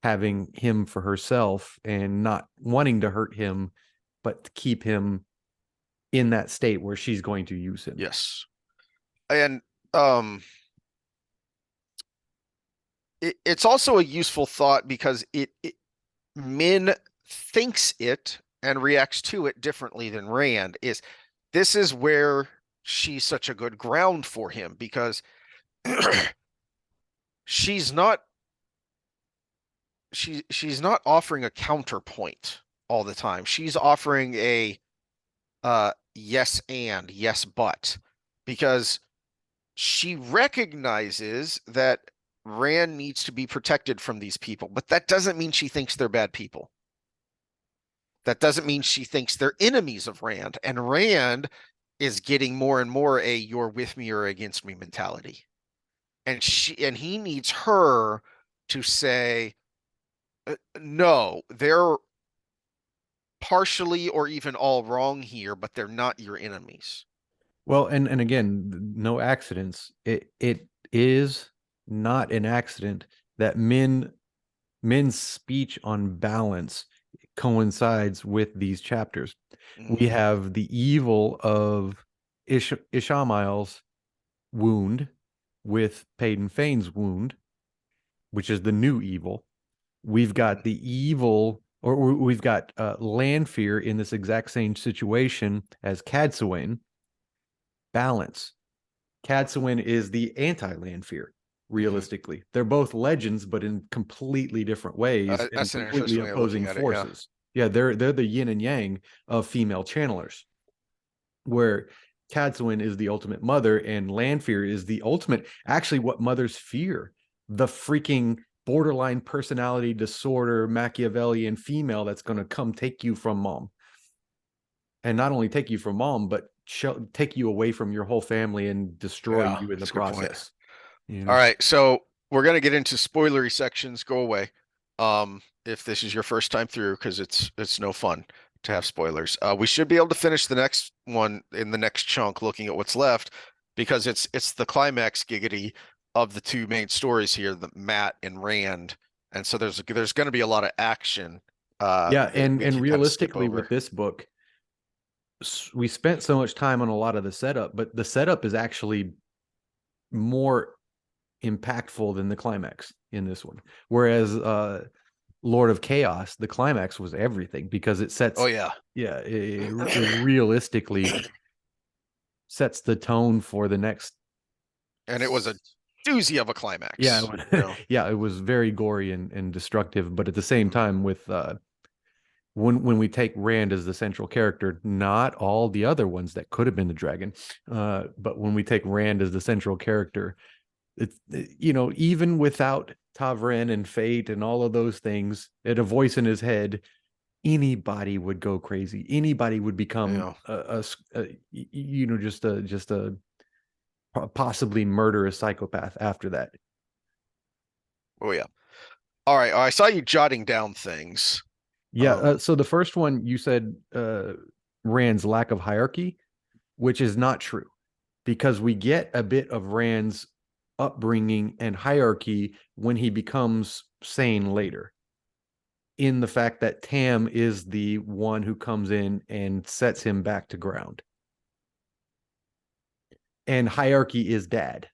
having him for herself and not wanting to hurt him, but to keep him in that state where she's going to use him. Yes. And um it's also a useful thought because Min thinks it and reacts to it differently than Rand. This is where she's such a good ground for him because she's not she's not offering a counterpoint all the time. She's offering a yes and yes but, because she recognizes that Rand needs to be protected from these people, but that doesn't mean she thinks they're bad people. That doesn't mean she thinks they're enemies of Rand. And Rand is getting more and more a you're with me or against me mentality. And he needs her to say, no, they're partially or even all wrong here, but they're not your enemies. Well, and again, no accidents. It is not an accident that Min's speech on balance coincides with these chapters. We Hmm. have the evil of Ishamael's wound with Payton Fane's wound, which is the new evil. We've got Hmm. the evil, or we've got Lanfear in this exact same situation as Cadsuane. Balance. Cadsuane is the anti-Lanfear, Hmm. realistically. They're both legends, but in completely different ways and That's an completely interesting way of looking opposing at it. Yeah. forces. Yeah, they're the yin and yang of female channelers, where Cadsuane is the ultimate mother, and Lanfear is the ultimate, actually, what mothers fear. The freaking borderline personality disorder, Machiavellian female that's going to come take you from mom. And not only take you from mom, but take you away from your whole family and destroy Yeah, you in the that's a good point. process. You All know? right, so we're gonna get into spoilery sections. Go away. If this is your first time through, because it's no fun to have spoilers. We should be able to finish the next one in the next chunk, looking at what's left, because it's the climax giggity of the two main stories here, the Matt and Rand, and so there's going to be a lot of action Yeah, that we and can kind of skip realistically, over. with this book, we spent so much time on a lot of the setup, but the setup is actually more impactful than the climax in this one. Whereas Lord of Chaos, the climax was everything because it Oh sets, yeah, yeah, it realistically sets the tone for the next. and it was a doozy of a Yeah, climax, you know. yeah, it was very gory and destructive, but at the same Mhm. time, with when we take Rand as the central character, not all the other ones that could have been the dragon, but when we take Rand as the central character, it's, even without Tavren and Fate and all of those things, at a voice in his head, anybody would go crazy. Anybody would become Yeah. just a possibly murderous psychopath after that. Oh yeah. All right. I saw you jotting down things. Yeah. Um, So the first one you said, Rand's lack of hierarchy, which is not true, because we get a bit of Rand's upbringing and hierarchy when he becomes sane later, in the fact that Tam is the one who comes in and sets him back to ground. And hierarchy is dad.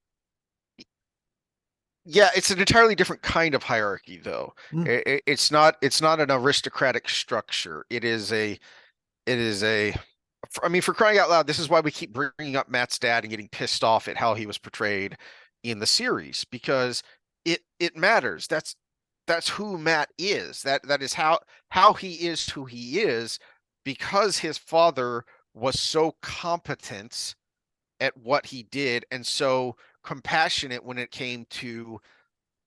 yeah, it's an entirely different kind of hierarchy, though. Mm. It's not an aristocratic structure. It is a I mean, for crying out loud, this is why we keep bringing up Matt's dad and getting pissed off at how he was portrayed in the series, because it matters. That's who Matt is. That is how he is who he is, because his father was so competent at what he did and so compassionate when it came to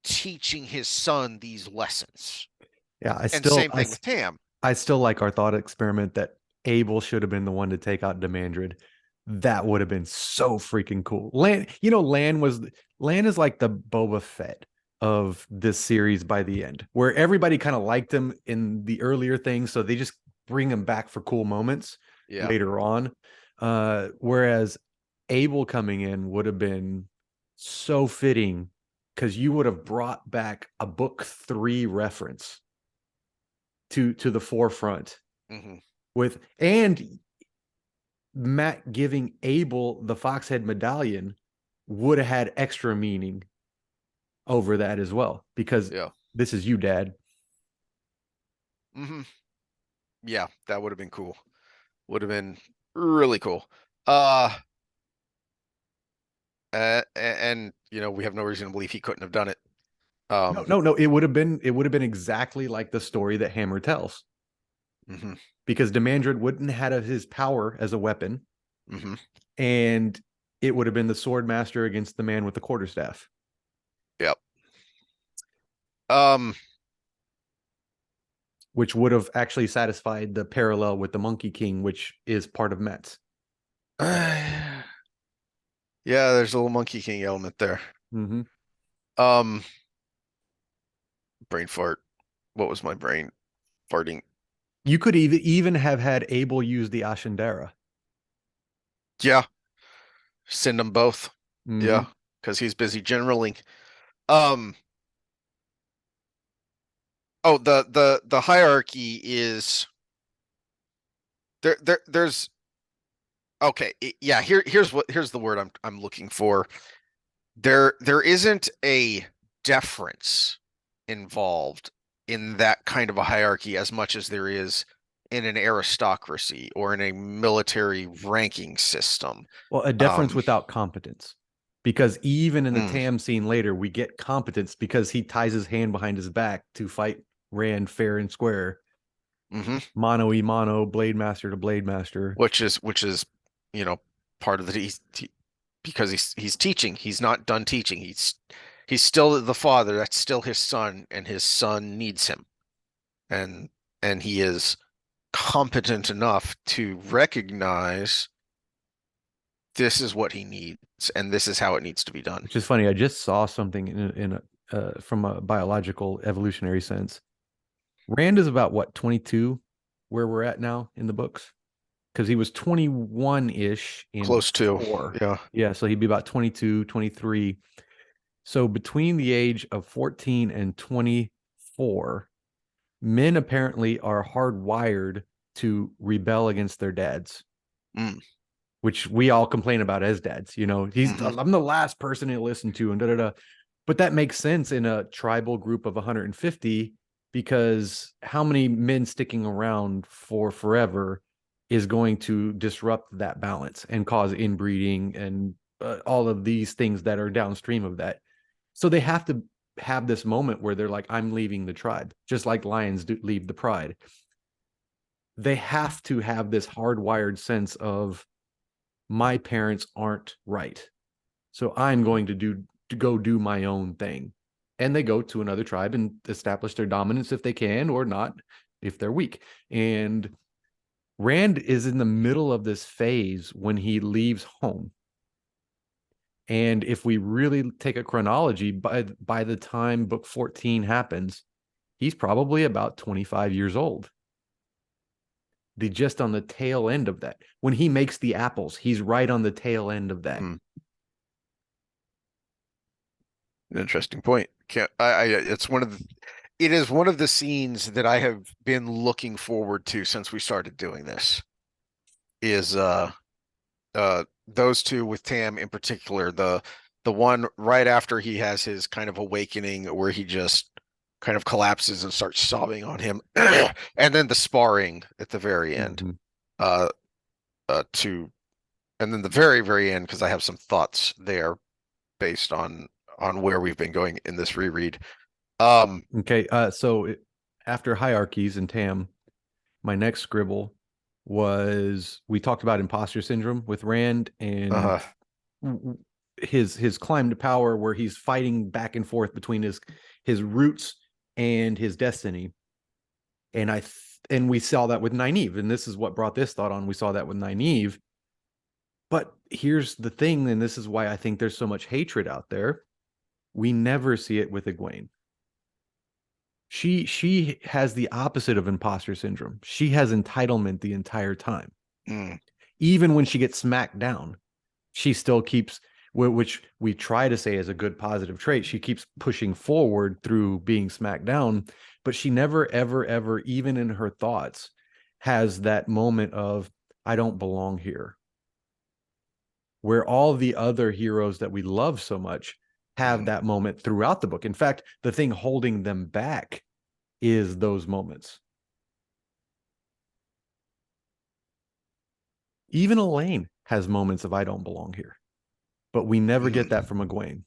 teaching his son these lessons. Yeah, And same thing with Tam. I still like our thought experiment that Abel should have been the one to take out Demandred. That would have been so freaking cool. Lan is like the Boba Fett of this series by the end, where everybody kind of liked him in the earlier things, so they just bring him back for cool moments Yeah. later on. Whereas Abel coming in would have been so fitting, because you would have brought back a book 3 reference to the forefront, Hmm. with and Matt giving Abel the Foxhead medallion would have had extra meaning over that as well, because Yeah. this is you, dad. Hmm. Yeah, that would have been cool. Would have been really cool. Uh, and we have no reason to believe he couldn't have done it. No, Um, no, no, it would have been exactly like the story that Hammer tells, hmm. because Demandred wouldn't have his power as a weapon, Hmm. and it would have been the sword master against the man with the quarterstaff. Yep. Um, Which would have actually satisfied the parallel with the Monkey King, which is part of Mets. yeah, there's a little Monkey King element there. Mm-hmm. Um, brain fart. What was my brain farting? You could even have had Abel use the Ashendera. Yeah, send them both. Mm-hmm. Yeah, because he's busy generaling. Um, oh, the hierarchy is there's okay, yeah, here's the word I'm looking for. There isn't a deference involved in that kind of a hierarchy as much as there is in an aristocracy or in a military ranking system. Well, a deference Um, without competence. Because even in the mm, Tam scene later, we get competence because he ties his hand behind his back to fight Rand fair and square, mhm. mano y mano, blade master to blade master. Which is, you know, part of the because he's teaching. He's not done teaching. He's still the father. That's still his son, and his son needs him. And and he is competent enough to recognize this is what he needs and this is how it needs to be done. Which is funny. I just saw something in a from a biological evolutionary sense. Rand is about what, 22, where we're at now in the books, because he was 21-ish in Close to, 4. yeah. Yeah, so he'd be about 22, 23. So between the age of 14 and 24, men apparently are hardwired to rebel against their dads, Mm, which we all complain about as dads. You know, hmm. I'm the last person to listen to, and da da da. But that makes sense in a tribal group of 150, because how many men sticking around for forever is going to disrupt that balance and cause inbreeding and all of these things that are downstream of that. So they have to have this moment where they're like, I'm leaving the tribe, just like lions do leave the pride. They have to have this hardwired sense of, my parents aren't right, so I'm going to go do my own thing. And they go to another tribe and establish their dominance if they can, or not if they're weak. And Rand is in the middle of this phase when he leaves home. And if we really take a chronology, by the time book 14 happens, he's probably about 25 years old. Just on the tail end of that. When he makes the apples, he's right on the tail end of that. Mm. Interesting point. Can't, it's one of the, it is one of the scenes that I have been looking forward to since we started doing this. Is those two with Tam in particular, the one right after he has his kind of awakening where he just kind of collapses and starts sobbing on him, and then the sparring at the very end. Mm-hmm. Uh, to and then the very very end, because I have some thoughts there based on where we've been going in this reread. Okay, so after hierarchies and Tam, my next scribble was, we talked about imposter syndrome with Rand and uh, his climb to power, where he's fighting back and forth between his roots and his destiny. And and we saw that with Nynaeve, and this is what brought this thought on. We saw that with Nynaeve. But here's the thing, and this is why I think there's so much hatred out there. We never see it with Egwene. She has the opposite of imposter syndrome. She has entitlement the entire time. mm, Even when she gets smacked down, she still keeps, which we try to say is a good positive trait, she keeps pushing forward through being smacked down. But she never ever ever, even in her thoughts, has that moment of, I don't belong here, where all the other heroes that we love so much have mm, that moment throughout the book. In fact, the thing holding them back is those moments. Even Elaine has moments of, I don't belong here, but we never get that mm. from Egwene.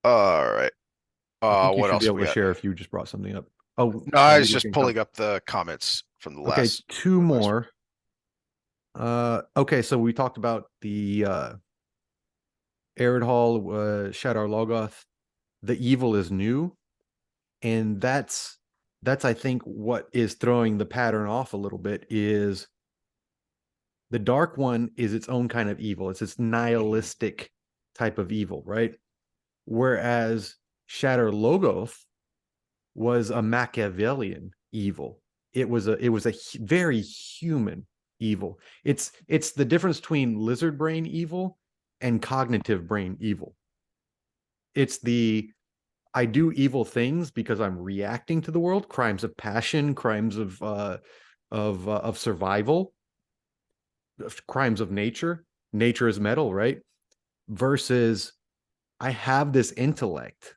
All right. I think you What should be else able we to got? share if you just brought something up. Oh, No, I are you was just looking up? pulling up the comments from the Okay, last two from last. more. Okay, so we talked about the Arid Hall, Shadar Logoth. The evil is new, and that's I think what is throwing the pattern off a little bit. Is the Dark One is its own kind of evil. It's this Mhm. nihilistic type of evil, right? Whereas Shatter Logoth was a Machiavellian evil. It was a very human evil. It's the difference between lizard brain evil and cognitive brain evil. It's the, I do evil things because I'm reacting to the world, crimes of passion, crimes of survival, crimes of nature. Nature is metal, right? Versus, I have this intellect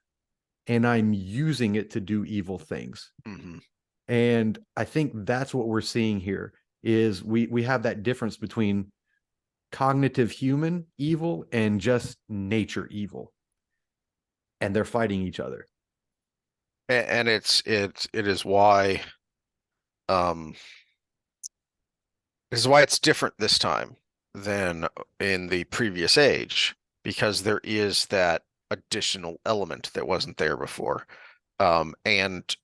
and I'm using it to do evil things. Mhm. And I think that's what we're seeing here, is we have that difference between cognitive human evil and just nature evil, and they're fighting each other. And it is why um This is why it's different this time than in the previous age, because there is that additional element that wasn't there before. And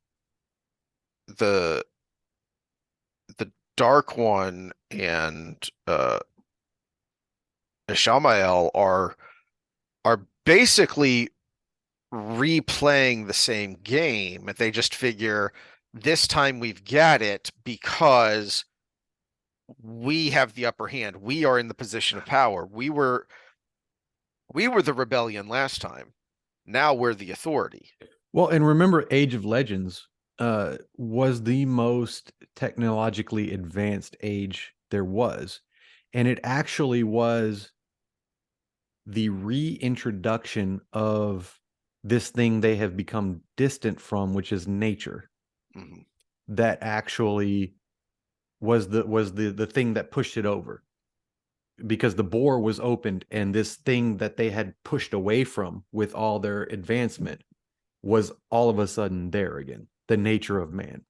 the the Dark One and Ishamael are basically replaying the same game. They just figure this time we've got it because we have the upper hand. We are in the position of power. We were the rebellion last time. Now we're the authority. Well, and remember, Age of Legends was the most technologically advanced age there was. And it actually was the reintroduction of this thing they have become distant from, which is nature, Mhm. that actually was the thing that pushed it over, because the bore was opened and this thing that they had pushed away from with all their advancement was all of a sudden there again, the nature of man.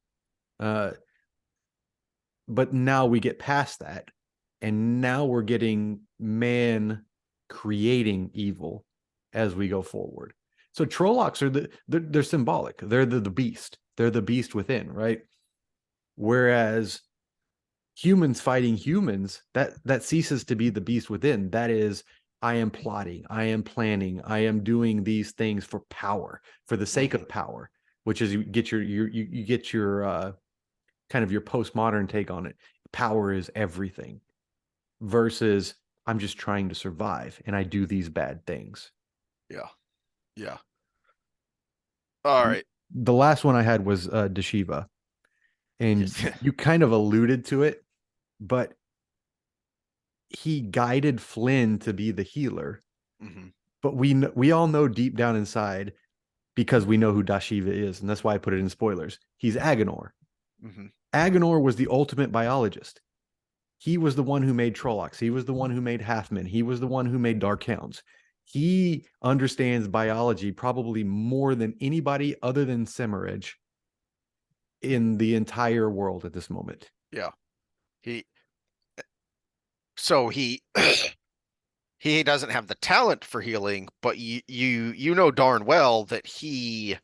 uh but now we get past that, and now we're getting man creating evil as we go forward. So Trollocs are they're symbolic. They're the beast. They're the beast within, right? Whereas humans fighting humans, that ceases to be the beast within. That is, I am plotting, I am planning, I am doing these things for power, for the sake Mhm. of power, which is you get your kind of your postmodern take on it. Power is everything versus I'm just trying to survive and I do these bad things. Yeah. Yeah. All right. The last one I had was Deshiva, and Yes. you kind of alluded to it, but he guided Flynn to be the healer. Mhm. But we all know deep down inside, because we know who Dashiva is, and that's why I put it in spoilers. He's Agonor. Mhm. Agonor was the ultimate biologist. He was the one who made Trollocs. He was the one who made Halfmen. He was the one who made Dark Hounds. He understands biology probably more than anybody other than Semirage in the entire world at this moment. Yeah. He so he doesn't have the talent for healing, but you know darn well that he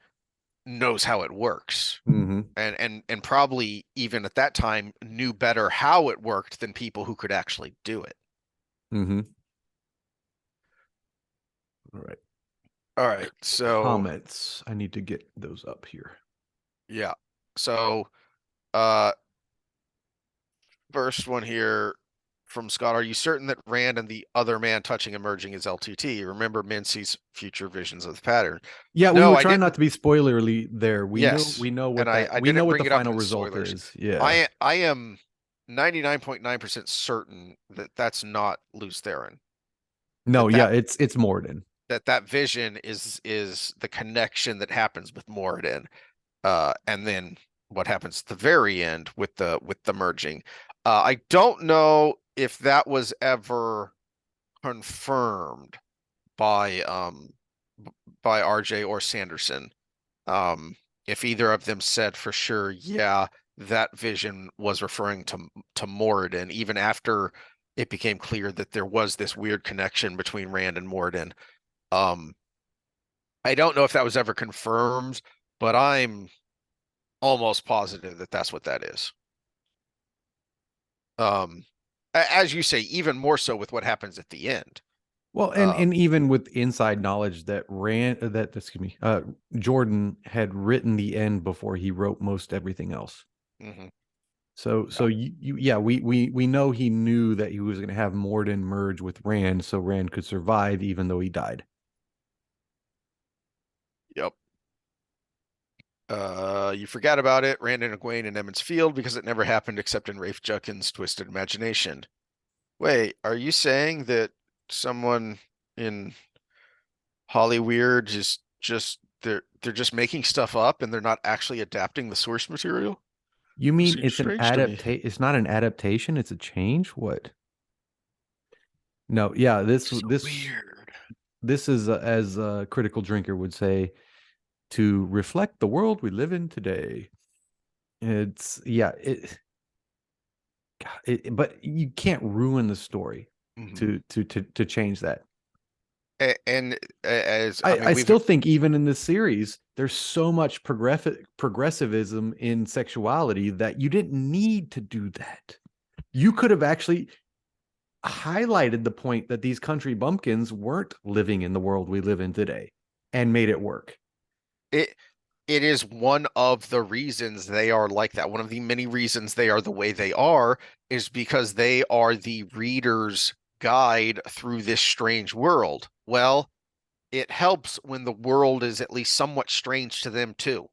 knows how it works. Mm-hmm. And probably even at that time knew better how it worked than people who could actually do it. Mm-hmm. All right. All right. So, Comments. I need to get those up here. yeah. So, uh first one here from Scott. Are you certain that Rand and the other man touching and merging is LTT? Remember Mincy's future visions of the pattern. Yeah, we No, were I trying not didn't. to be spoilerly there. We know Yes. we know And what I, that I we know didn't what bring the it up final in result spoilers. is. Yeah. I am 99.9% certain that that's not Lews Therin. No, That yeah, that it's Morden. that vision is the connection that happens with Moradin. And then what happens at the very end with the merging. I don't know if that was ever confirmed by by RJ or Sanderson. Um, if either of them said for sure, yeah, that vision was referring to Moradin, even after it became clear that there was this weird connection between Rand and Moradin. Um, I don't know if that was ever confirmed, but I'm almost positive that that's what that is. Um, as you say, even more so with what happens at the end. Well, Uh, and even with inside knowledge that excuse me, Jordan had written the end before he wrote most everything else. mhm, So yeah, yeah, we know he knew that he was going to have Morden merge with Rand, so Rand could survive even though he died. yep. You forgot about it, Rand and Egwene in Emmons Field because it never happened except in Rafe Judkins' twisted imagination. Wait, are you saying that someone in Hollyweird is just they're just making stuff up and they're not actually adapting the source material? You That mean seems it's an strange to me. adaptation? It's not an adaptation, it's a change? What? No, yeah, So weird. this is as a critical drinker would say, to reflect the world we live in today. It's yeah, but you can't ruin the story Mhm. to change that. And as I mean, I we've still think even in this series, there's so much progressivism in sexuality that you didn't need to do that. You could have actually highlighted the point that these country bumpkins weren't living in the world we live in today and made it work. it it is one of the reasons they are like that. One of the many reasons they are the way they are is because they are the reader's guide through this strange world. Well, it helps when the world is at least somewhat strange to them too,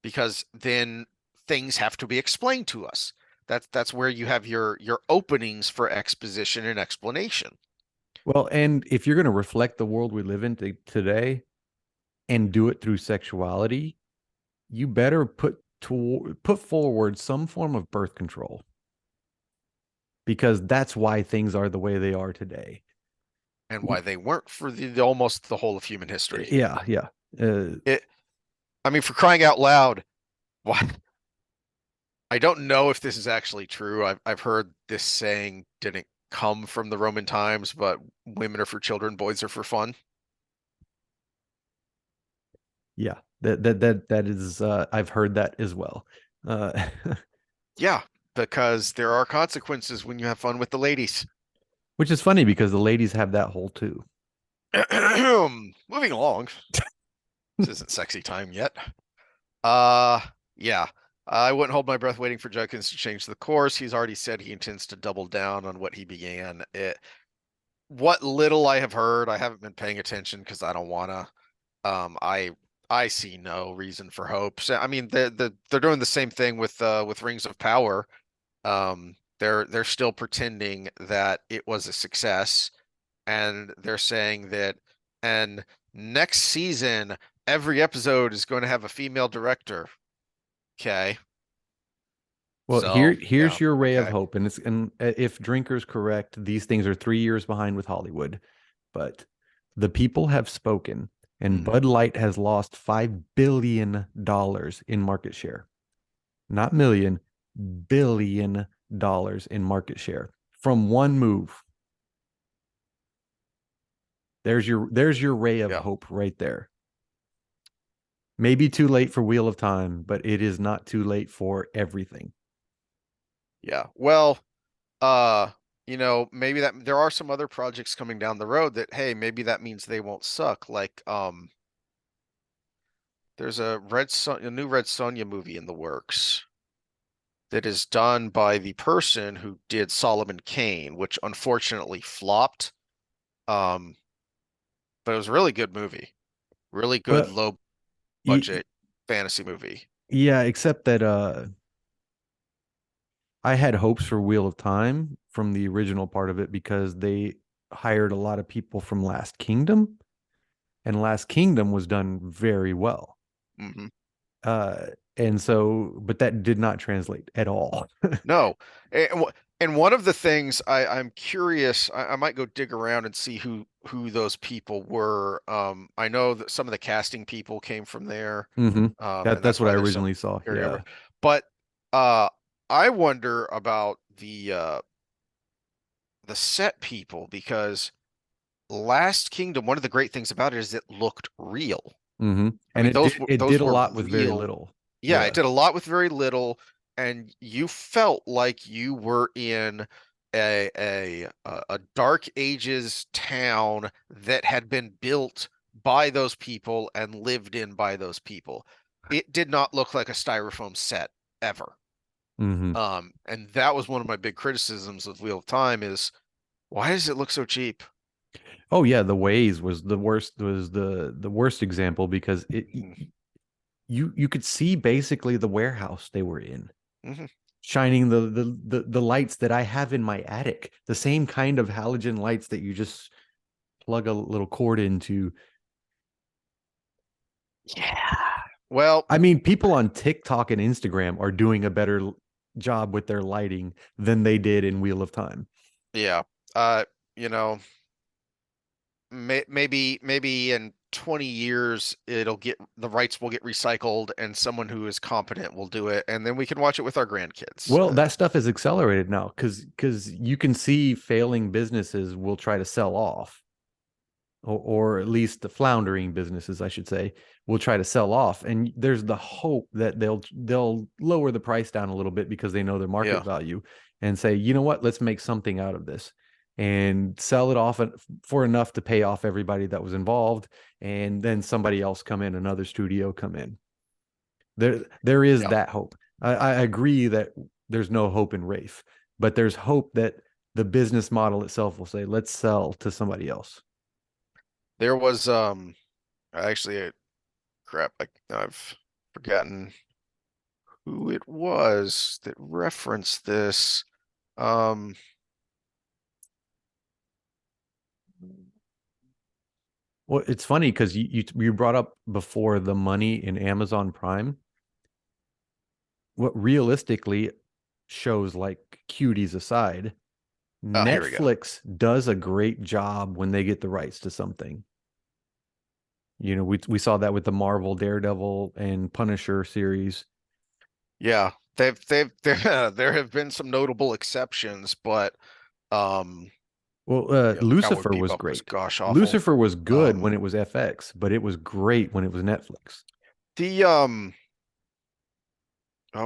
because then things have to be explained to us. That's where you have your openings for exposition and explanation. Well, and if you're going to reflect the world we live in today and do it through sexuality, you better put forward some form of birth control because that's why things are the way they are today. And why they weren't for the almost the whole of human history. Yeah, yeah. It, I mean, for crying out loud, why? I don't know if this is actually true. I've heard this saying didn't come from the Roman times, but women are for children, boys are for fun. Yeah, that is I've heard that as well. Uh Yeah, because there are consequences when you have fun with the ladies. which is funny because the ladies have that hole too. Moving along. This isn't sexy time yet. Uh, yeah. I wouldn't hold my breath waiting for Judkins to change the course. He's already said he intends to double down on what he began. What little I have heard, I haven't been paying attention because I don't wanna. I see no reason for hope. So, I mean, they're doing the same thing with Rings of Power. They're still pretending that it was a success, and they're saying that, and next season every episode is going to have a female director. Okay. Well, So, yeah, here's your ray of okay. hope, and if Drinker's correct, these things are 3 years behind with Hollywood, but the people have spoken, and Mhm. Bud Light has lost $5 billion in market share, not million, $1 billion in market share from one move. There's your ray of Yeah. hope right there. Maybe too late for Wheel of Time, but it is not too late for everything. Yeah. Well, uh, maybe that there are some other projects coming down the road that, hey, maybe that means they won't suck. Like, there's a new Red Sonja movie in the works that is done by the person who did Solomon Kane, which unfortunately flopped. Um, but it was a really good movie. Really good Well, low y- budget fantasy movie. yeah, except that I had hopes for Wheel of Time from the original part of it because they hired a lot of people from Last Kingdom, and Last Kingdom was done very well. Hmm. Uh, and so, but that did not translate at all. No. And one of the things I'm curious, I might go dig around and see who those people were. I know that some of the casting people came from there, Hmm. and That's that's what I why there's some originally saw. carryover. Yeah. But uh, I wonder about the set people because Last Kingdom, one of the great things about it is it looked real. Hmm. I And mean, it did those a were lot with very real. little. Yeah, it Yeah. did a lot with very little, and you felt like you were in a Dark Ages town that had been built by those people and lived in by those people. It did not look like a styrofoam set ever. Hmm. And that was one of my big criticisms of Wheel of Time is why does it look so cheap? Oh yeah, the Ways was the worst. Was the worst example because Hmm. you could see basically the warehouse they were in, Hmm. shining the lights that I have in my attic, the same kind of halogen lights that you just plug a little cord into. Yeah. Well, I mean, people on TikTok and Instagram are doing a better job with their lighting than they did in Wheel of Time. yeah. You know, maybe in 20 years the rights will get recycled and someone who is competent will do it, and then we can watch it with our grandkids. Well, that stuff is accelerated now because you can see failing businesses will try to sell off, or at least the floundering businesses, I should say, will try to sell off. And there's the hope that they'll lower the price down a little bit because they know their market Yeah. value and say, you know what, let's make something out of this and sell it off for enough to pay off everybody that was involved, and then somebody else come in, another studio come in. There is Yeah. that hope. I agree that there's no hope in Rafe, but there's hope that the business model itself will say, let's sell to somebody else. There was actually crap, I've forgotten who it was that referenced this. Um, Well, it's funny because you brought up before the money in Amazon Prime. What realistically, shows like Cuties aside, Here we go. Netflix does a great job when they get the rights to something. You know, we saw that with the Marvel Daredevil and Punisher series. Yeah, there have been some notable exceptions, but um, Well, Cowboy Lucifer was Bebop was great. gosh awful. Lucifer was good when Um, it was FX, but it was great when it was Netflix. the oh,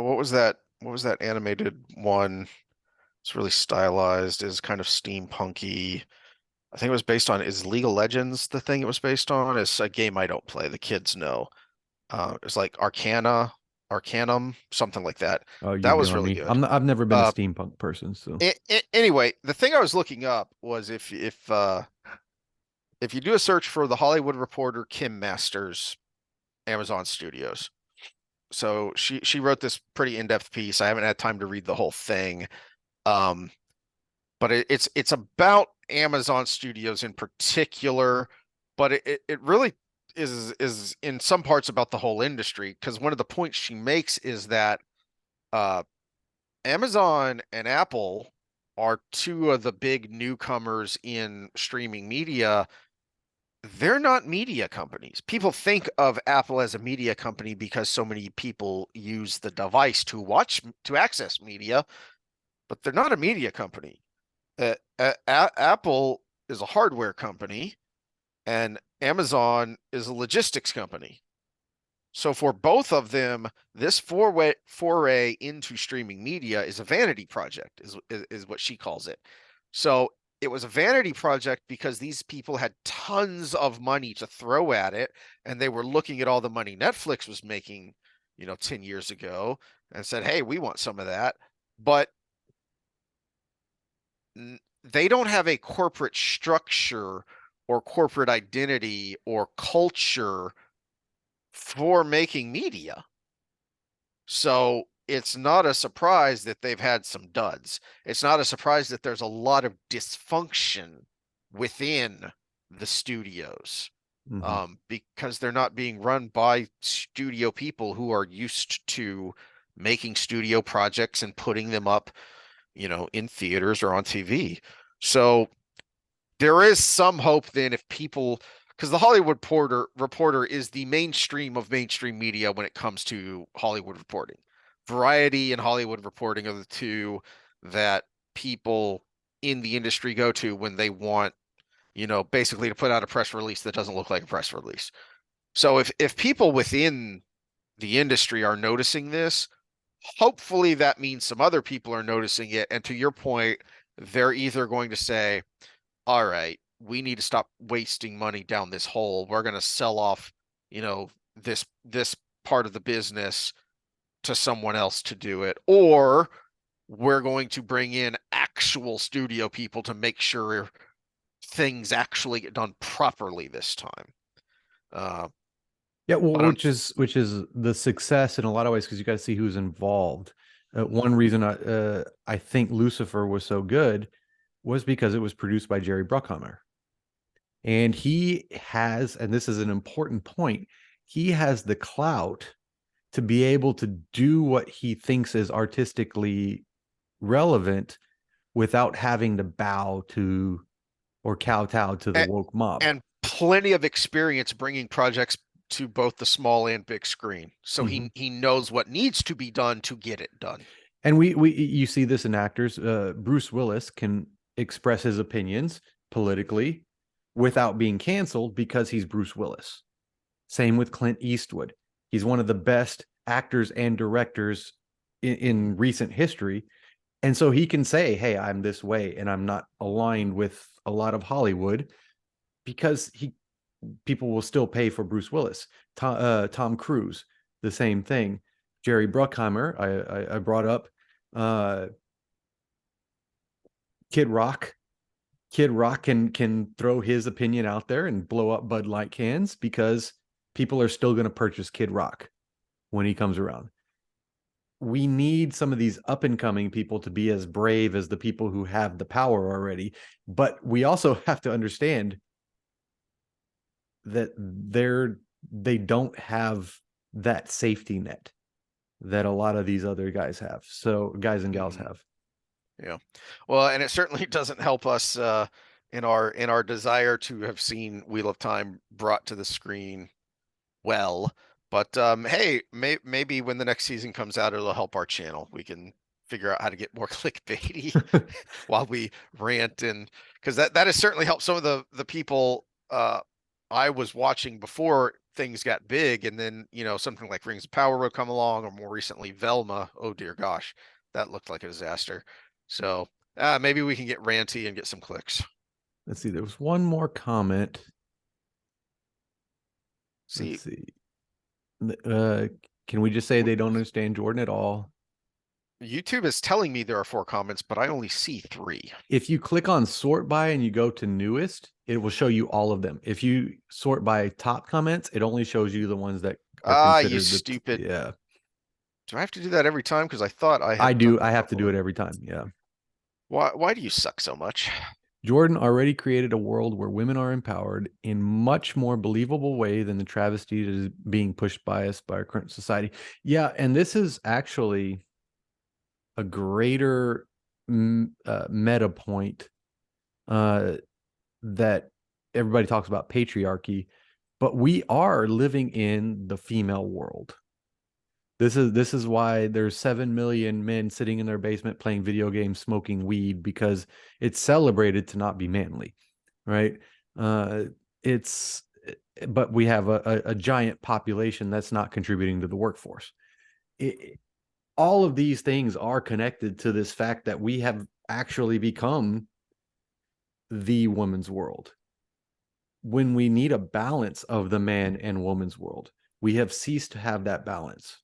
what was that? What was that animated one? It's really stylized, is kind of steampunky. I think it was based on, is League of Legends the thing it was based on? It's a game I don't play. The kids know. It's like Arcanum, something like that. Oh, you're That was killing really me. good. I've never been a Uh, steampunk person, so. anyway, the thing I was looking up was if you do a search for the Hollywood Reporter Kim Masters, Amazon Studios. So she wrote this pretty in-depth piece. I haven't had time to read the whole thing. Um, but it's about Amazon Studios in particular, but it really is in some parts about the whole industry, because one of the points she makes is that uh Amazon and Apple are two of the big newcomers in streaming media. They're not media companies. People think of Apple as a media company because so many people use the device to access media, but they're not a media company. Apple is a hardware company, and Amazon is a logistics company. So for both of them, this foray into streaming media is a vanity project, is what she calls it. So it was a vanity project because these people had tons of money to throw at it, and they were looking at all the money Netflix was making, 10 years ago, and said, "Hey, we want some of that." But they don't have a corporate structure or corporate identity or culture for making media. So it's not a surprise that they've had some duds. It's not a surprise that there's a lot of dysfunction within the studios, Mhm. because they're not being run by studio people who are used to making studio projects and putting them up, in theaters or on TV. So there is some hope then, if people, because the Hollywood Reporter is the mainstream of mainstream media when it comes to Hollywood reporting. Variety and Hollywood reporting are the two that people in the industry go to when they want, basically to put out a press release that doesn't look like a press release. So if people within the industry are noticing this, hopefully that means some other people are noticing it. And to your point, they're either going to say, all right, we need to stop wasting money down this hole. We're going to sell off, this part of the business to someone else to do it, or we're going to bring in actual studio people to make sure things actually get done properly this time. Uh, Yeah, well, but which is the success in a lot of ways because you got to see who's involved. One reason I think Lucifer was so good was because it was produced by Jerry Bruckheimer, and he has, and this is an important point, he has the clout to be able to do what he thinks is artistically relevant without having to bow to or kowtow to the and, woke mob. and plenty of experience bringing projects to both the small and big screen. So Mhm. he knows what needs to be done to get it done. And we you see this in actors. Bruce Willis can express his opinions politically without being canceled because he's Bruce Willis. Same with Clint Eastwood. He's one of the best actors and directors in recent history. And so he can say, hey, I'm this way and I'm not aligned with a lot of Hollywood because people will still pay for Bruce Willis. Tom Cruise, the same thing. Jerry Bruckheimer, I brought up. Uh, Kid Rock. Kid Rock can throw his opinion out there and blow up Bud Light cans because people are still going to purchase Kid Rock when he comes around. We need some of these up and coming people to be as brave as the people who have the power already. But we also have to understand that they don't have that safety net that a lot of these other guys have. So guys and gals Mhm. have. Yeah. Well, and it certainly doesn't help us in our desire to have seen Wheel of Time brought to the screen well. But hey, maybe when the next season comes out, it'll help our channel. We can figure out how to get more clickbaity while we rant, and because that has certainly helped some of the people I was watching before things got big, and then something like Rings of Power will come along, or more recently Velma. Oh dear gosh, that looked like a disaster. So maybe we can get ranty and get some clicks. Let's see. There was one more comment. Let's See, see. Uh, can we just say they don't understand Jordan at all? YouTube is telling me there are 4 comments, but I only see 3. If you click on sort by and you go to newest, it will show you all of them. If you sort by top comments, it only shows you the ones that are Ah, you considered stupid. yeah. Do I have to do that every time? Because I thought I had done I that have to do before. it every time. Yeah. Why do you suck so much? Jordan already created a world where women are empowered in much more believable way than the travesty that is being pushed by us by our current society. Yeah, and this is actually a greater meta point uh, that everybody talks about patriarchy, but we are living in the female world. This is why there's 7 million men sitting in their basement playing video games, smoking weed because it's celebrated to not be manly, right? Uh, it's but we have a giant population that's not contributing to the workforce. All of these things are connected to this fact that we have actually become the woman's world. When we need a balance of the man and woman's world, we have ceased to have that balance.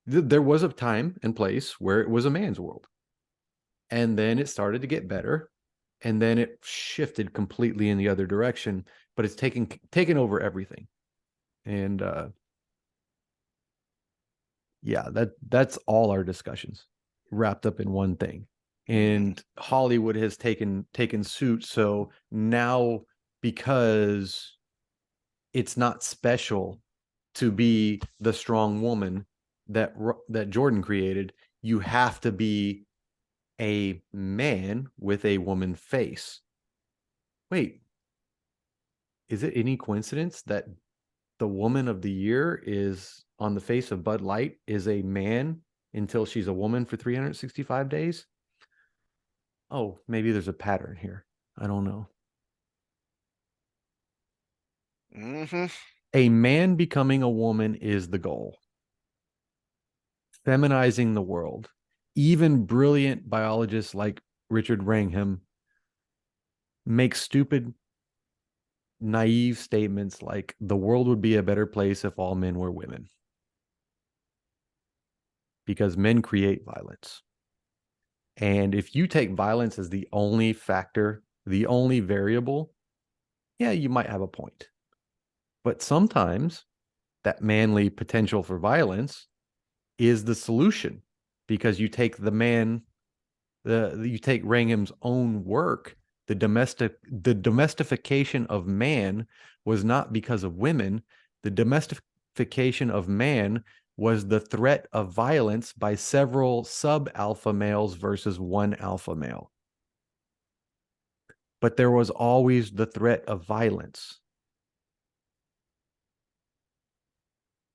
There was a time and place where it was a man's world, and then it started to get better, and then it shifted completely in the other direction, but it's taken over everything. And yeah, that's all our discussions wrapped up in one thing. Mm, And Hollywood has taken suit. So now, because it's not special to be the strong woman that Jordan created, you have to be a man with a woman face. Wait, is it any coincidence that the woman of the year is on the face of Bud Light is a man until she's a woman for 365 days? Oh, maybe there's a pattern here. I don't know. hmm A man becoming a woman is the goal. Feminizing the world. Even brilliant biologists like Richard Wrangham make stupid, naive statements like the world would be a better place if all men were women because men create violence. And if you take violence as the only factor, the only variable, yeah, you might have a point. But sometimes that manly potential for violence is the solution because you take the man, you take Wrangham's own work, the domestication of man was not because of women. The domestication of man was the threat of violence by several sub alpha males versus one alpha male. But there was always the threat of violence.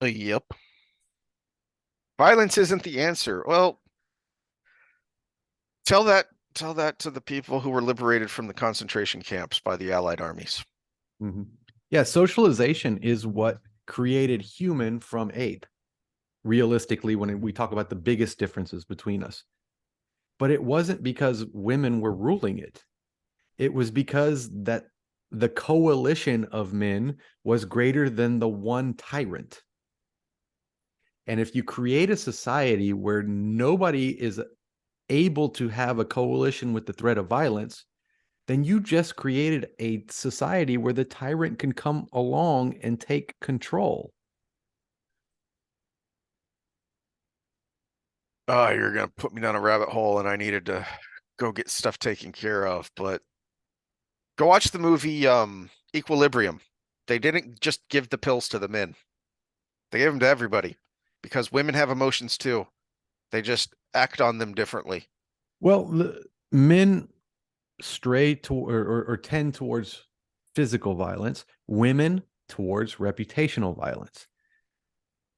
Yep. Violence isn't the answer. Well, tell that tell that to the people who were liberated from the concentration camps by the Allied armies. Mhm. Yeah, socialization is what created human from ape, realistically, when we talk about the biggest differences between us. But it wasn't because women were ruling it. It was because that the coalition of men was greater than the one tyrant. And if you create a society where nobody is able to have a coalition with the threat of violence, then you just created a society where the tyrant can come along and take control. Oh, you're gonna put me down a rabbit hole, and I needed to go get stuff taken care of. But go watch the movie Equilibrium. They didn't just give the pills to the men. They gave them to everybody because women have emotions too. They just act on them differently. Well, the men stray to or tend towards physical violence, women towards reputational violence.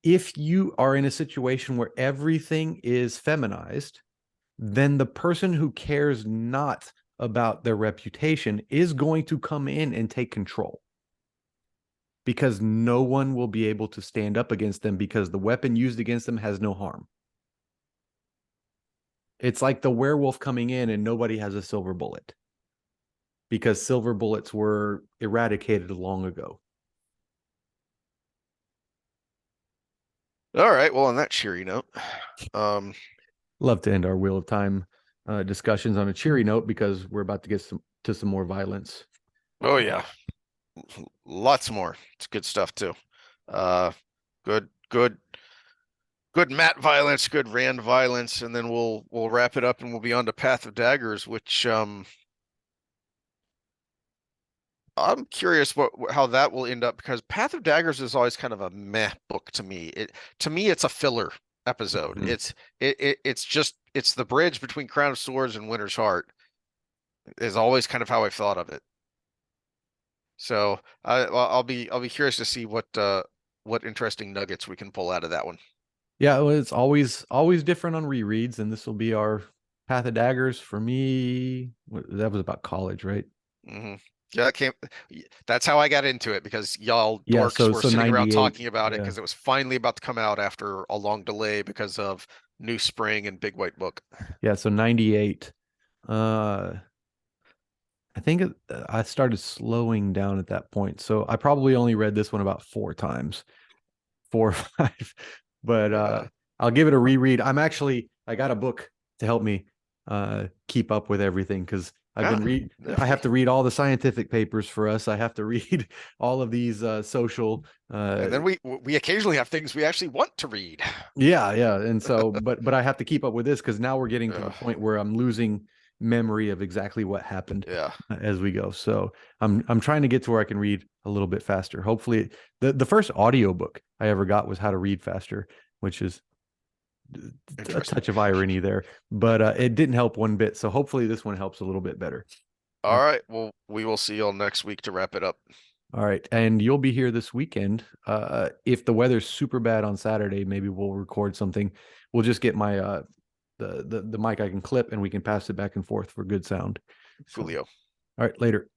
If you are in a situation where everything is feminized, then the person who cares not about their reputation is going to come in and take control because no one will be able to stand up against them because the weapon used against them has no harm. It's like the werewolf coming in and nobody has a silver bullet because silver bullets were eradicated long ago. All right. Well, on that cheery note, um, Love to end our Wheel of Time discussions on a cheery note because we're about to get some more violence. oh yeah, lots more. It's good stuff too. Uh, good, good, good Matt violence, good Rand violence, and then we'll wrap it up and we'll be on to Path of Daggers, which I'm curious how that will end up because Path of Daggers is always kind of a meh book to me. It's a filler episode. Mhm. It's just it's the bridge between Crown of Swords and Winter's Heart is always kind of how I've thought of it. So I'll be curious to see what interesting nuggets we can pull out of that one. Yeah, well, it's always different on rereads, and this will be our Path of Daggers for me. That was about college, right? Hmm. Yeah, that's how I got into it because y'all Yeah, dorks so were so sitting around 98. talking about it Yeah. because it was finally about to come out after a long delay because of New Spring and Big White Book. Yeah, so 98. Uh I think I started slowing down at that point. So I probably only read this one about four times, four or five. But Yeah. I'll give it a reread. I got a book to help me keep up with everything because Ah, I have nifty. to read all the scientific papers for us. I have to read all of these social And then we occasionally have things we actually want to read. yeah. And so but I have to keep up with this because now we're getting to the Ugh, point where I'm losing memory of exactly what happened yeah, as we go. So I'm trying to get to where I can read a little bit faster. Hopefully the first audiobook I ever got was How to Read Faster, which is a interesting. touch of irony there, but it didn't help one bit. So hopefully this one helps a little bit better. All right, well, we will see y'all next week to wrap it up. All right, and you'll be here this weekend. If the weather's super bad on Saturday, maybe we'll record something. We'll just get my the mic I can clip, and we can pass it back and forth for good sound. So, Fulio. all right, later.